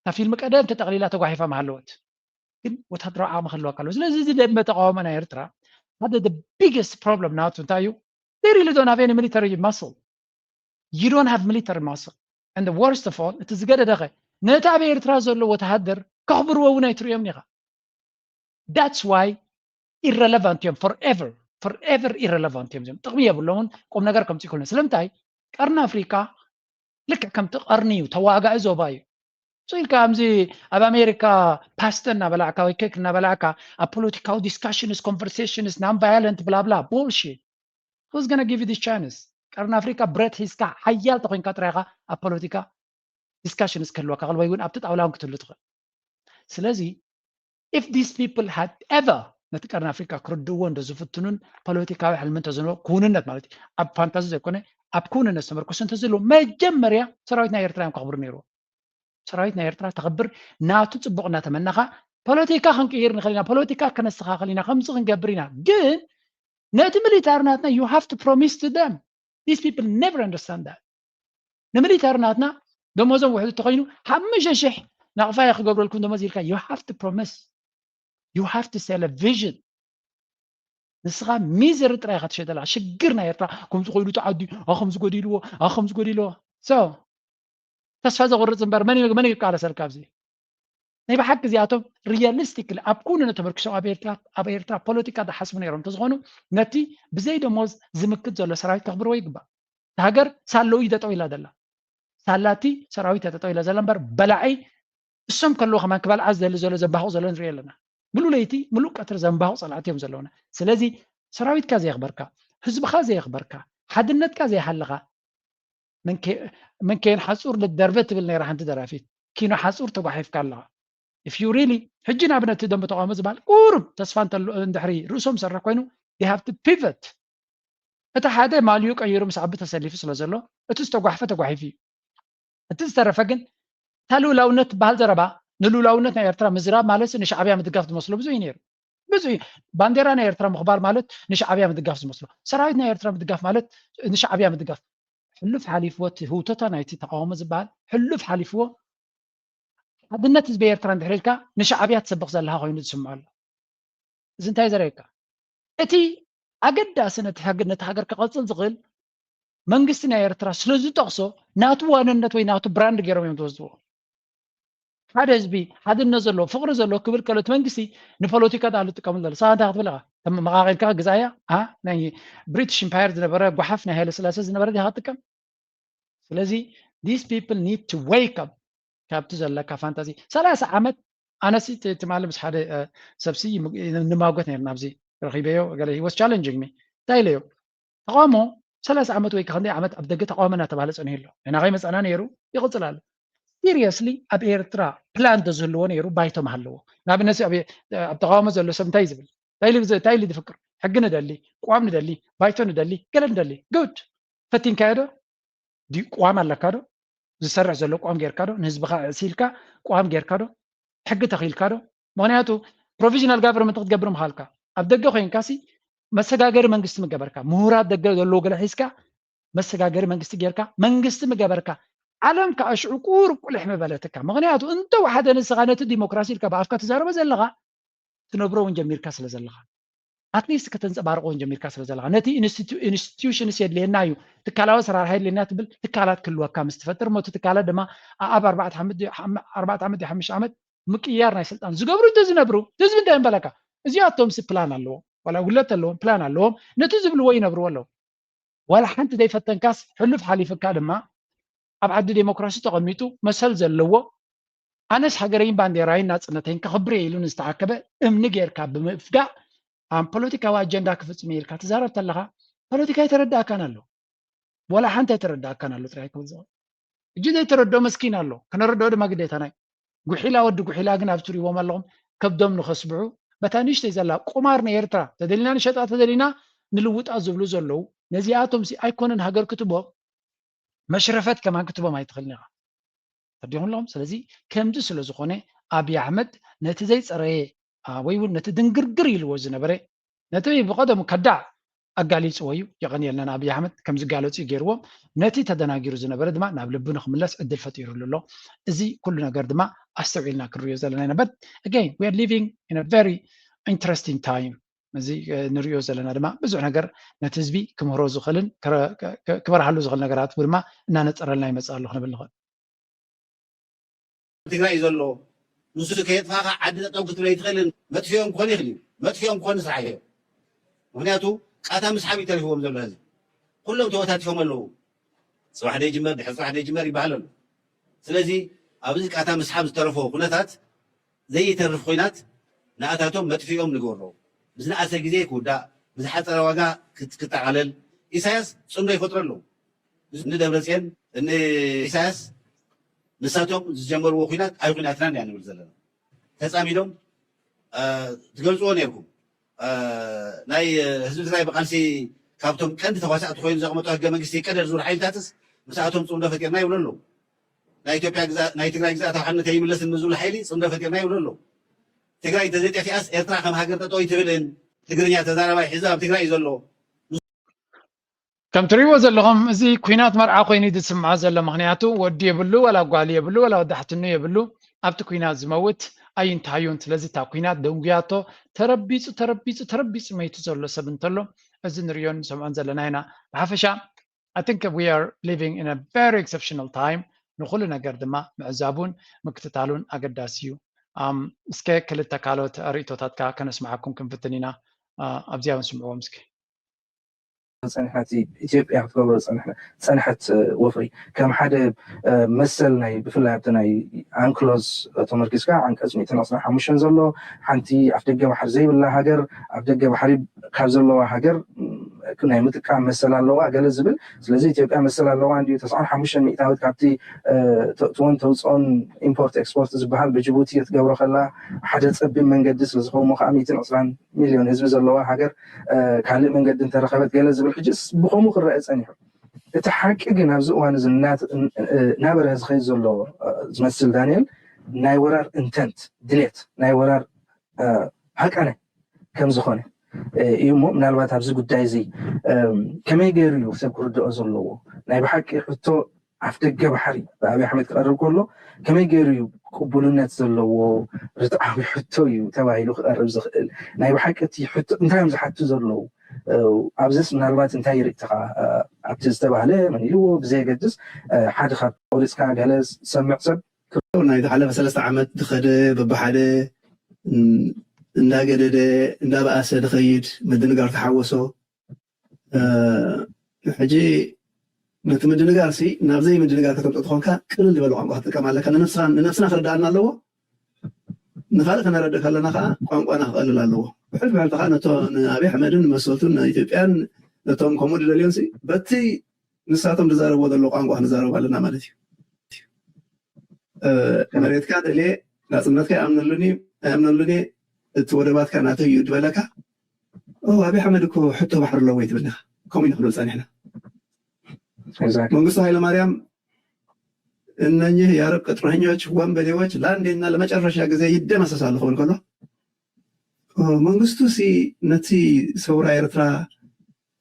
ናብ ፊልሚ ቀደም ተጠቕሊላ ተጓሒፋ መሃለወት ግን ወታደራዊ ዓቕሚ ክህልወካ ኣለዎ ስለዚ እዚ ደመ ተቃወመ ናይ ኤርትራ ሓደ the biggest problem ናቱ እንታይ እዩ they really don't have any military muscle you don't have military muscle and the worst of all እቲ ዝገደደኸ ነቲ ኣብ ኤርትራ ዘሎ ወታሃደር ከኽብርዎ እውን ኣይትሪኦም ኒኻ that's why irrelevant እዮም forever irrelevant እዮም ጥቕሚ የብሎምን ቁም ነገር ከምፂ ይኮነ ስለምንታይ ቀርኒ ኣፍሪካ ልክዕ ከምቲ ቀርኒ እዩ ተዋጋኢ ዞባ እዩ ኢልካ ከምዚ ኣብ ኣሜሪካ ፓስተ እናበላዕካ ወይ ኬክ እናበላዕካ ኣብ ፖለቲካዊ ዲስካሽንስ ኮንቨርሴሽንስ ናን ቫዮለንት ብላብላ ቡልሽት who's gonna give you this chance ቀርኒ ኣፍሪካ ብረት ሒዝካ ሓያል ተኮይንካ ጥራይኻ ኣብ ፖለቲካ ዲስካሽንስ ክህልወካ ወይ እውን ኣብቲ ጣውላውን ክትህሉ ትኽእል ስለዚ if these people had ever ነቲ ቀርኒ ኣፍሪካ ክርድእዎ እንደዝፍትኑን ፖለቲካዊ ሕልሚ እንተዘለዎ ኩንነት ማለት እዩ ኣብ ፋንታዚ ዘይኮነ ኣብ ኩንነት ተመርኮስ እንተዘለዎ መጀመርያ ሰራዊት ናይ ኤርትራ እዮም ከኽብሩ ነይሩ ሰራዊት ናይ ኤርትራ ተኽብር ናቱ ፅቡቕ እናተመናኻ ፖለቲካ ክንቅይር ንኽእል ኢና ፖለቲካ ከነስተኻኽል ኢና ከምዚ ክንገብር ኢና ግን ነቲ ሚሊታር ናትና you have to promise to them These people never understand that. ንምሊተር ናትና ደሞዞም ውሕዱ ተኮይኑ 5,000 ናቕፋይ ክገብረልኩም ደሞዝ ኢልካ you have to promise. You have to sell a vision. ንስኻ ሚዘር ጥራይ ኢኻ ትሸጠላ ሽግር ናይ ኤርትራ ከምዚ ኮይሉ ተዓዲ ከምዚ ጎዲልዎ so ተስፋ ዘቑርፅ እምበር መን ይቃለሰልካ ኣብዚ ናይ ብሓቂ እዚኣቶም ሪያሊስቲክሊ ኣብ ኩነነ ተመርኪሶም ኣብ ኤርትራ ፖለቲካ ዝሓስቡ ነይሮም እንተዝኾኑ ነቲ ብዘይ ደሞዝ ዝምክት ዘሎ ሰራዊት ከኽብርዎ ይግባእ ሃገር ሳለው እዩ ጠጠው ኢላ ዘላ ሳላቲ ሰራዊት ጠጠው ኢላ ዘላ እምበር በላዓይ እሶም ከለዎ ከማን ክበልዓ ዝደሊ ዘሎ ዘባህቑ ዘሎ ንሪኢ ኣለና ሙሉእ ለይቲ ሙሉእ ቀትሪ ዘንባህቑ ፀላእቲ እዮም ዘለውና ስለዚ ሰራዊትካ ዘየኽበርካ ህዝብካ ዘየኽበርካ ሓድነትካ ዘየሓልኻ መንከን ሓፁር ልደርበ ትብል ነይራ ሓንቲ ደራፊት ኪኖ ሓፁር ተጓሒፍካ ኣለኻ if you really ሕጂ ንኣብነት ደንበ ተቃውሞ ዝበሃል ቁሩብ ተስፋ እንድሕሪ ርእሶም ዝሰርሕ ኮይኑ they have to pivot እቲ ሓደ ማልዩ ቀይሩ ምስ ዓቢ ተሰሊፉ ስለ ዘሎ እቲ ዝተጓሕፈ ተጓሒፉ እዩ እቲ ዝተረፈ ግን እታ ልኡላውነት ባህል ዘረባ ንልኡላውነት ናይ ኤርትራ ምዝራብ ማለት ንሻዕብያ ምድጋፍ ዝመስሎ ብዙ እዩ ነይሩ ብዙ ባንዴራ ናይ ኤርትራ ምኽባር ማለት ንሻዕብያ ምድጋፍ ዝመስሎ ሰራዊት ናይ ኤርትራ ምድጋፍ ማለት ንሻዕብያ ምድጋፍ ሕሉፍ ሓሊፍዎ ህውተታ ናይቲ ተቃውሞ ዝበሃል ሕሉፍ ሓሊፍዎ ሓድነት ህዝቢ ኤርትራ እንድሕር ኢልካ ንሻዕብያ ትሰብኽ ዘለካ ኮይኑ ዝስምዖ ኣሎ እዚ እንታይ ዘርእየካ እቲ ኣገዳሲ ነቲ ሃገር ክቐፅል ዝኽእል መንግስቲ ናይ ኤርትራ ስለ ዝጠቕሶ ናቱ ዋንነት ወይ ናቱ ብራንድ ገይሮም እዮም ትወስድዎ ሓደ ህዝቢ ሓድነት ዘለዎ ፍቅሪ ዘለዎ ክብል ከሎ እቲ መንግስቲ ንፖለቲካ ዳሉ ዝጥቀመሉ ዘሎ ሰባት እንታይ ክትብል ኢኻ መቃቂልካ ግዛእያ ናይ ብሪቲሽ ኢምፓየር ዝነበረ ጓሓፍ ናይ ሃይለ ስላሴ ዝነበረ ዲኻ ትጥቀም ስለዚ these people need to wake up ካብቲ ዘለካ ፋንታዚ 30 ዓመት ኣነሲ ትማለ ምስ ሓደ ሰብሲ ንማጎት ነርና ኣብዚ ረኺበዮ ገለ he was challenging me እንታይ ኢለዮ ተቃውሞ 30 ዓመት ወይ ክንደይ ዓመት ኣብ ደገ ተቃውሞ እናተባህለ ፀኒሑ ኣሎ ናኸይ መፀና ነይሩ ይቕፅል ኣሎ seriously ኣብ ኤርትራ ፕላን ተዝህልዎ ነይሩ ባይቶም ኣለዎ ንኣብነት ኣብ ተቃውሞ ዘሎ ሰብ እንታይ ዝብል እንታይ ኢሉ ዝፍክር ሕጊ ንደሊ ቋም ንደሊ ባይቶ ንደሊ ገለ ንደሊ ጉድ ፈቲንካዮ ዶ ቋም ኣለካ ዶ ዝሰርሕ ዘሎ ቋም ጌርካ ዶ ንህዝብካ ሲልካ ቋም ጌርካ ዶ ሕጊ ተኺልካ ዶ ምክንያቱ ፕሮቪዥናል ጋቨርንመንት ክትገብር ምኻልካ ኣብ ደገ ኮይንካሲ መሰጋገሪ መንግስቲ ምገበርካ ምሁራት ደገ ዘለዎ ገለ ሒዝካ መሰጋገሪ መንግስቲ ጌርካ መንግስቲ ምገበርካ ዓለም ከኣሽዑ ቁሩብ ቁልሕ መበለትካ ምክንያቱ እንተ ሓደ ንስኻ ነቲ ዲሞክራሲ ኢልካ ብኣፍካ ትዛረበ ዘለኻ ትነብሮ እውን ጀሚርካ ስለ ዘለኻ ኣትሊስት ከተንፀባርቆ እውን ጀሚርካ ስለ ዘለኻ ነቲ ኢንስቲትዩሽንስ የድልየና እዩ ትካላዊ ኣሰራርሓ የድልየና ትብል ትካላት ክህልወካ ምስ ትፈጥር ሞቲ ትካላት ድማ ኣብ 4 ዓመት 5 ዓመት ምቅያር ናይ ስልጣን ዝገብሩ ዝነብሩ ህዝቢ እንታይ ንበለካ እዚኣቶምሲ ፕላን ኣለዎ ዋላ ውለት ኣለዎም ፕላን ኣለዎም ነቲ ዝብልዎ ይነብርዎ ኣለዎ ዋላ ሓንቲ ዘይፈተንካስ ሕሉፍ ሓሊፍካ ድማ ኣብ ዓዲ ዴሞክራሲ ተቐሚጡ መሰል ዘለዎ ኣነስ ሃገረይን ባንዴራይን ናፅነተይን ከኽብር ኢሉ ንዝተዓከበ እምኒ ጌርካ ብምፍጋእ ኣብ ፖለቲካዊ ኣጀንዳ ክፍፅም ኢልካ ትዛረብ ተለኻ ፖለቲካ ይተረዳእካን ኣሎ ወላ ሓንቲ ኣይተረዳእካን ኣሎ ጥራይ ክብል ዝኽእል እጂ ዘይተረድኦ መስኪን ኣሎ ክነረድኦ ድማ ግዴታና እዩ ጉሒላ ወዲ ጉሒላ ግን ኣብ ትሪእዎም ኣለኹም ከብዶም ንኸስብዑ በታ ንእሽተይ ዘላ ቁማር ናይ ኤርትራ ተደሊና ንሸጣ ተደሊና ንልውጣ ዝብሉ ዘለዉ ነዚኣቶምሲ ኣይኮነን ሃገር ክትቦ መሽረፈት ከማን ክትቦም ኣይትኽእልን ኢኻ ተርዲኹም ኣለኹም ስለዚ ከምዚ ስለ ዝኾነ ኣብዪ ኣሕመድ ነቲ ዘይፀረየ ወይ እውን ነቲ ድንግርግር ኢልዎ ዝነበረ ነቲ ብቐደሙ ከዳዕ ኣጋሊፅዎ እዩ የቐኒየለና ኣብዪ ኣሕመድ ከም ዝጋለፁ ገይርዎም ነቲ ተደናጊሩ ዝነበረ ድማ ናብ ልቢ ንክምለስ ዕድል ፈጢሩሉ ኣሎ እዚ ኩሉ ነገር ድማ ኣስተውዒልና ክንሪኦ ዘለና ኢና በት again we are living in a very interesting time እዚ ንሪኦ ዘለና ድማ ብዙሕ ነገር ነቲ ህዝቢ ክምህሮ ዝኽእልን ክበርሃሉ ዝኽእል ነገራት ድማ እናነፀረልና ይመፅእ ኣሎ ክንብል ንኽእል ትግራይ እዩ ዘሎ ንሱ ከየጥፋኻ ዓዲ ጠጠው ክትብለ ይትኽእልን መጥፊኦም ክኾን ይኽእል እዩ መጥፊኦም ክኾን ስራሕ እዮም ምክንያቱ ቃታ ምስሓብ እዩ ተሪፍዎም ዘሎ ህዝቢ ኩሎም ተወታቲፎም ኣለዉ ፅባሕ ደይጅመር ድሕሪ ፅባሕ ደይጅመር ይበሃል ኣሎ ስለዚ ኣብዚ ቃታ ምስሓብ ዝተረፈ ኩነታት ዘይተርፍ ኮይናት ንኣታቶም መጥፊኦም ንገብሮ ብዝነኣሰ ግዜ ክውዳእ ብዝሓፀረ ዋጋ ክጠቃለል ኢሳያስ ፅምዶ ይፈጥሩ ኣለዉ ንደብረፅዮን ንኢሳያስ ንሳቶም ዝጀመርዎ ኩናት ኣይ ኩናትና እያ ንብል ዘለና ተፃሚዶም ትገልፅዎ ነርኩም ናይ ህዝቢ ትግራይ ብቃልሲ ካብቶም ቀንዲ ተዋሳእቲ ኮይኑ ዘቕመጡ ህገ መንግስቲ ይቀደር ዝብሉ ሓይልታትስ ምስኣቶም ፅምዶ ፈጢርና ይብሉ ኣለዉ ናይ ትግራይ ግዛኣታዊ ሓድነት ይምለስን ዝብሉ ሓይሊ ፅምዶ ፈጢርና ይብሉ ኣለዉ ትግራይ እንተዘይጠፊኣስ ኤርትራ ከም ሃገር ጠጠው ይትብልን ትግርኛ ተዛረባይ ሒዛ ኣብ ትግራይ እዩ ዘሎ كم تريو زلهم زي كوينات مرعى خويني تسمع زل مغنياتو ودي يبلو ولا قوالي يبلو ولا ودحتنو يبلو أبت كوينات زموت أي انتهايون تلزي تا كوينات دونجياتو تربيس ما يتزلو سبنتلو أزن ريون سمعان زلنا هنا بحفشا I think we are living in a very exceptional time نخلنا قردما معزابون مكتتالون أقداسيو اسكي كل التكالوت أريتو تاتكا كنسمعكم كنفتنينا أبزياون سمعوا مسكي صنحتي إثيوبيا تقبل صنحت وفري كم حدا مثلنا بفلاتنا أنكلوز تمركز كا عن كزمي تناصر حمشان زلوا حنتي عفدقة بحر زي ولا هاجر عفدقة بحري كابزلوا هاجر كنا يمتك كام مثلا لوا قال الزبل لذي إثيوبيا مثلا لوا عندي تسعة حمشان مئتاوت كابتي توان توصون إمبورت إكسبورت زبحال بجيبوتي يتقبل خلا حدث أبي من قدس لزخو مخامي تناصر مليون هزب زلوا هاجر كان من قد انت رخبت قال الزبل حجس بخومو الرئيس أنيحو تحقق نابزو وانا زنات نابر هزخي زلو زمثل دانيال ناي ورار انتنت ديليت ناي ورار هاك أنا كم زخوني يومو من الوقت هبزي قداي زي كما يقيريو سيكور دو أزلو ناي بحكي حتو عفتقة بحري بأبي حمد قرر كله كما يقيريو قبولونات زلو رتعوي حتو يو تواعيلو قرر زخيل ناي بحكي حتو انتايم زحتو زلو أبزس من الوقت انتهي ريتها أبتز تبعله من يلو بزي قدس حد خد أوليس كان جالس سمع سب كنا إذا حلف 3 عامات دخله ببحده إندا بأس دخيد مدن قار تحوسه حجي مدن قار سي نافزي مدن قار كتبت أدخلك كل اللي بلوعن قهت كمان لكن نفسنا خردنا له نخالق أنا ردك لنا خا وأنا أقول له بحلف على تقانا تو أبي حمدن مسؤولنا إثيوبيان نتوم كمود دليونسي بتي نساتم دزار وذا اللقان قهنا زارو على نمالتي كمريت كاد اللي لازم نتكلم أمن لوني التوربات كانت يود بلكا أبي حمدكو حتى بحر اللويت بنا كومين خلوص أنا من قصة هاي لمريم إنني يا رب كترهنيوش وان بديوش لاندينا لما تعرفش يا جزء يدم أساسا لخون كله من قصته سي نتي سورة إرترا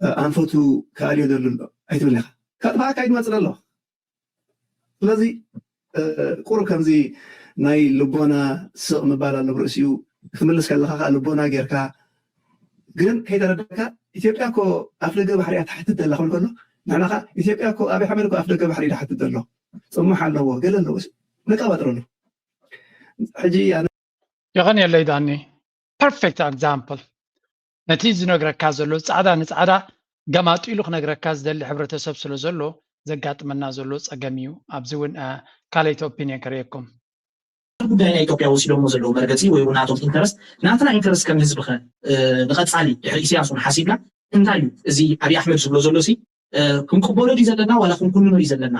أنفوتو كاريو دلله أيت بلها كاتبها كايد ما تلا لذي كورو كم زي ناي لبونا سق مبالا لبرسيو خملس كلا لبونا غيركا جن كيدا ردكا إثيوبيا كو أفريقيا بحرية تحت الدلة خون كله معناها إثيوبيا كو أبي حمل كو أفريقيا بحرية تحت الدلة ثم حلو قال له نقابة له حجي أنا يغني اللي داني perfect example نتيجة نقرأ كازلو صعدا نصعدا جماعة إلوخ نقرأ كاز دل حبرة سبسلو زلو زقات منا زلو أجميو أبزون كاليت opinion كريكم ጉዳይ ናይ ኢትዮጵያ ወሲዶሞ ዘለዎ መርገፂ ወይ ናቶም ኢንተረስት ናትና ኢንተረስት ከም ህዝቢ ኸ ንቐፃሊ ኢሳያስን ሓሲብና እንታይ እዩ እዚ ኣብይ ኣሕመድ ዝብሎ ዘሎ ሲ ክንቅበሎ ድዩ ዘለና ዋላ ክንኩንኖ ድዩ ዘለና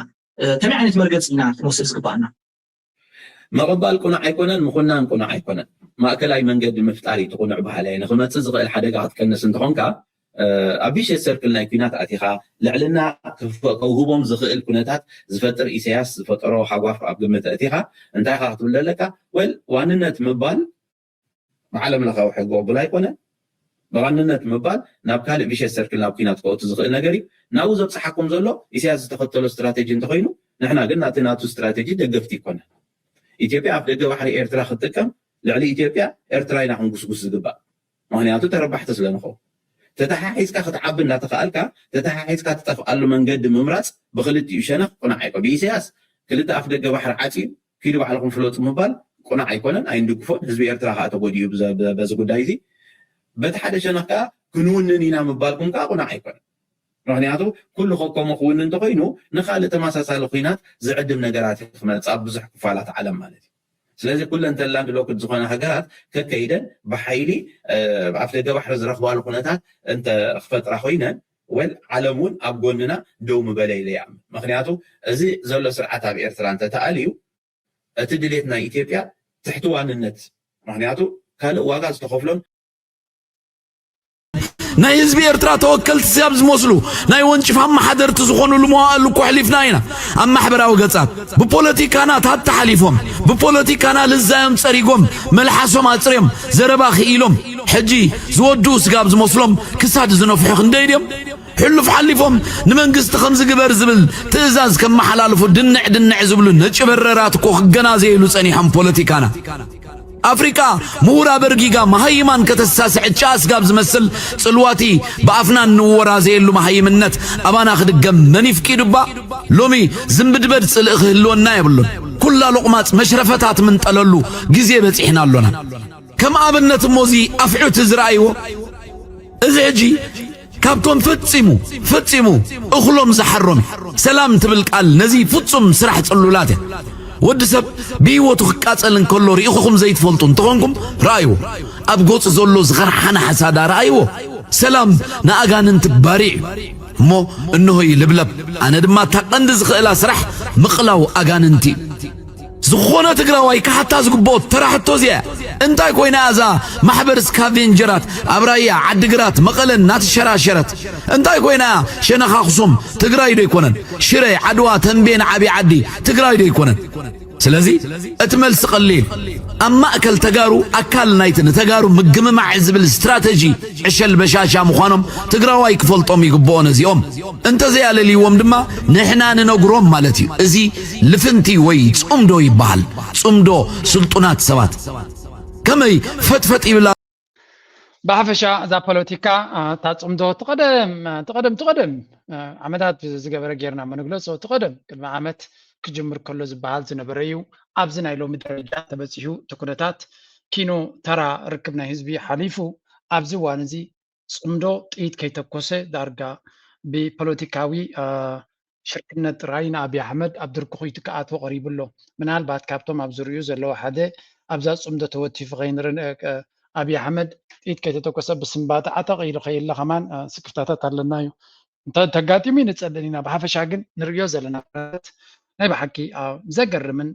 ከመይ ዓይነት መርገፂ ኢና ክንወስድ ዝግባአና مقبال كنا عيكونا مخنا كنا عيكونا ما أكلای منجد مفتاري تقول عبها نخمة تزغ الحدقة كنس انتهونك أبيش السيركل نايكينات أتيها لعلنا كوهوبهم زغ الكوناتات زفتر إسياس زفتروا حواف أبقمة أتيها انتهى تقول لك واننا تمبال معلم لك وحقوا بلايكونا بغننا تمبال نابكال بيش السيركل نايكينات كو تزغ النجري ناوزو تصحكم زلو إسياس تخطلو استراتيجي انتخينو نحنا قلنا تناتو استراتيجي دقفتي كونا إثيوبيا أفدقة بحري إرترا خطكم لعلي إثيوبيا إرترا ينحن قص زقبا مهنياتو تربحت سلنخو تتحايز كا خطعبن لا تخالكا تتحايز كا تتفقلو من قد ممرات بخلت يشنخ قناع عيكو بيسياس كلتا أفدقة بحر عاتي كيلو بحلقم فلوت مبال قناع عيكونا أين دوكفو حزبي إرترا خاطو بوديو بزقو دايزي بتحدى شنخ كا كنون نينا مبالكم كا قناع عيكونا مهنياتو كل خوكم مخوين انتقينو نخال تماسا لقينات زعدم نقرات خمالت أبزح كفالات عالم مالتي سلازي كل انت اللي عندو لوكت زخوانا حقات ككيدا بحيلي عفلقة بحر زرخبال لقناتات انت اخفت راحوينا والعالمون أبقوننا دوم بلاي ليعم مهنياتو ازي زولو سرعتها بإرتران تتاليو اتدليتنا إثيوبيا تحتوان النت مهنياتو كالو واغاز تخفلون ناي حزبي إرترا توكلت سياب زموسلو ناي ونشف هم حضرت زخونو لمواقلو كوحليفناينا أما حبراو قصاب ببوليتيكانا تحت حليفهم ببوليتيكانا للزايم تسريقهم ملحاسهم أتريم زرباخي إيلهم حجي زودو سقاب زموسلهم كساد زنو في حق نديريم حلف حلفهم نمنقست خمس قبر زبل تأزاز كم محلالفو دنع زبلو نج بررات كوخ جنازي لسانيهم بوليتيكانا أفريقيا مورا برجيجا مهيمان كتساسع تشاس قابز مسل سلواتي بأفنان نورا زي اللو مهيم النت أبانا أخذ الجم منيفكي دبا لومي زنبدبد سلخ اللون نايبلون كل لقمات مشرفتات من تللو جزيبت إحنا لنا كم أبنت موزي أفعو تزرعيو إزعجي كابتون فتسمو أخلوم زحرهم سلام تبلك قال نزي فتسم سرحة صلولاته ودسب بيوتو خقاصلن كله ريخوكم زيت فولتون تخونكم رايو ابغوص زولو زغرحنا حسادا رايو سلام ناغاننت باري مو انه يلبلب انا دما تقندز خلا سرح مقلاو اغاننتي زخونه تግራዋይ كحتا زغبوت تراحتو زي انتاي كوينا ازا محبر سكافينجرات ابرايا عدغرات مقلن نات شراشرت انتاي كوينا شنخ اخصم تግራይ دو يكونن شري عدوا تنبين عبي عدي تግራይ دو يكونن سلازي اتملس قليل اما اكل تغارو اكل نايتن تغارو مجم مع حزب الاستراتيجي عشل بشاشا مخانم تግራዋይ كفلطوم يغبون زيوم انت زي على ليوم دما نحنا ننغروم مالتي ازي لفنتي وي صمدو يبال صمدو سلطنات سبات كمي فتفت يبلا بحفشا ذا بوليتيكا تصمدو تقدم عمدات زغبر غيرنا منغلصو تقدم كلمه عمت كجمر كله زبال زنبريو ابزنا يلو مدرجا تبصيو تكونتات كينو ترى ركبنا حزبي حليفو ابزوانزي صمدو طيت كيتكوسه دارغا ببوليتيكاوي شركنت راينا ابي احمد عبد الركوي تكاتو قريب له منال بعد كابتوم ابزريو زلو حده ابزا صمدو توتيف غينرن ابي احمد طيت كيتكوسه بسنبات عتقيل خيل كمان سكفتات علنايو انت تغاطيمي نصدنينا بحفشا ግን نريو زلنا ناي بحكي زقر من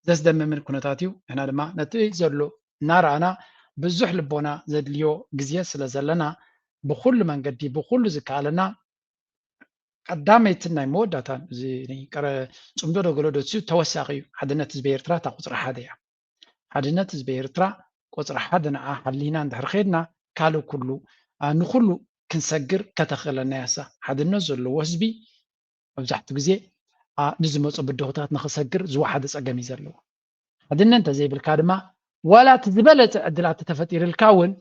زدم من كنتاتيو هنا لما نتي زلو نارانا بزح لبونا زدليو غزيه سلازلنا بكل منقدي بكل زكالنا قداميتنا موداتان زي قر صمدو دغلودو توساقي حدنت زبيرترا تقصر حديا حدنت زبيرترا قصر حدنا حلينا اندحر خيدنا كالو كله نخلو كنسجر كتخلنا ياسا حدنا زلو وسبي مبزحت غزيه نزمصو بدوتات نخسجر زو حد صقمي زلو حدنا انت زي بالكادما ولا تزبلت ادلات تفطير الكون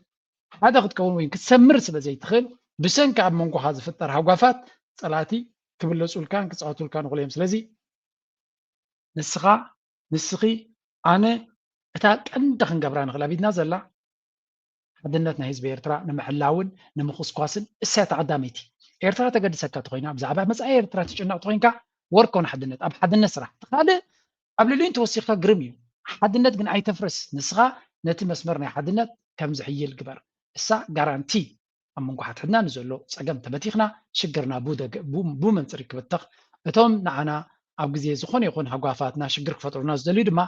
هذا قد كون وين كتسمر سلازي تخل بسنك عب منكو حاز فطر حغافات صلاتي كبلصول كان كصاتول كان غليم سلازي نسخي انا اتا قند خنغبران خلابيدنا زلا حدنتنا حزب ኤርትራ نمحلاون نمخصقاسن اسات عداميتي ኤርትራ ተገድሰካ ተኮይና بزعባ መጻ ኤርትራ ተጨናቅ ተኮይንካ وركون حدنت اب حدنت سرح تخاله قبل لين توسيخها غرميو حدنت ግን አይተፍረስ ንስኻ ነቲ መስመርና حدنت ከም ዝሕይል ግበር እሳ ጋራንቲ امنكو حتنا نزلو صقم تبتيخنا شجرنا بو منصر كبتخ اتوم نعنا اب غزي زخون يكون حغافاتنا شجر كفطرنا زدلي دما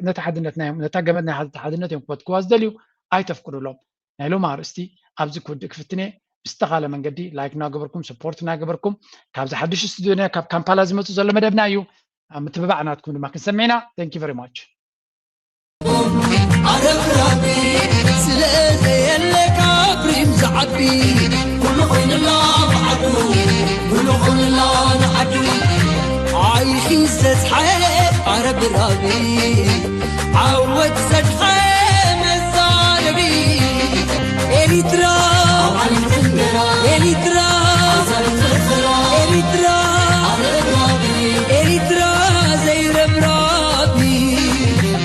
نتحدنتنا نتاغمنا حدنت يكون كواز دليو አይተፍቅዱሎም ናይሎ ማርስቲ ኣብዚ ኩድ ክፍትኔ استغاله منقدي لايك ناغبركم سبورت ناغبركم كابز حدش استوديونا كاب كامبالا زمتو زله مدبنا يو متبعناتكم ما كنسمعنا ثانك يو فيري ماتش عرب ربي سلازي لك ابريم زعبي كل خين الله بعدو كل خين الله نعدو عايش زت حياه عرب ربي عود زت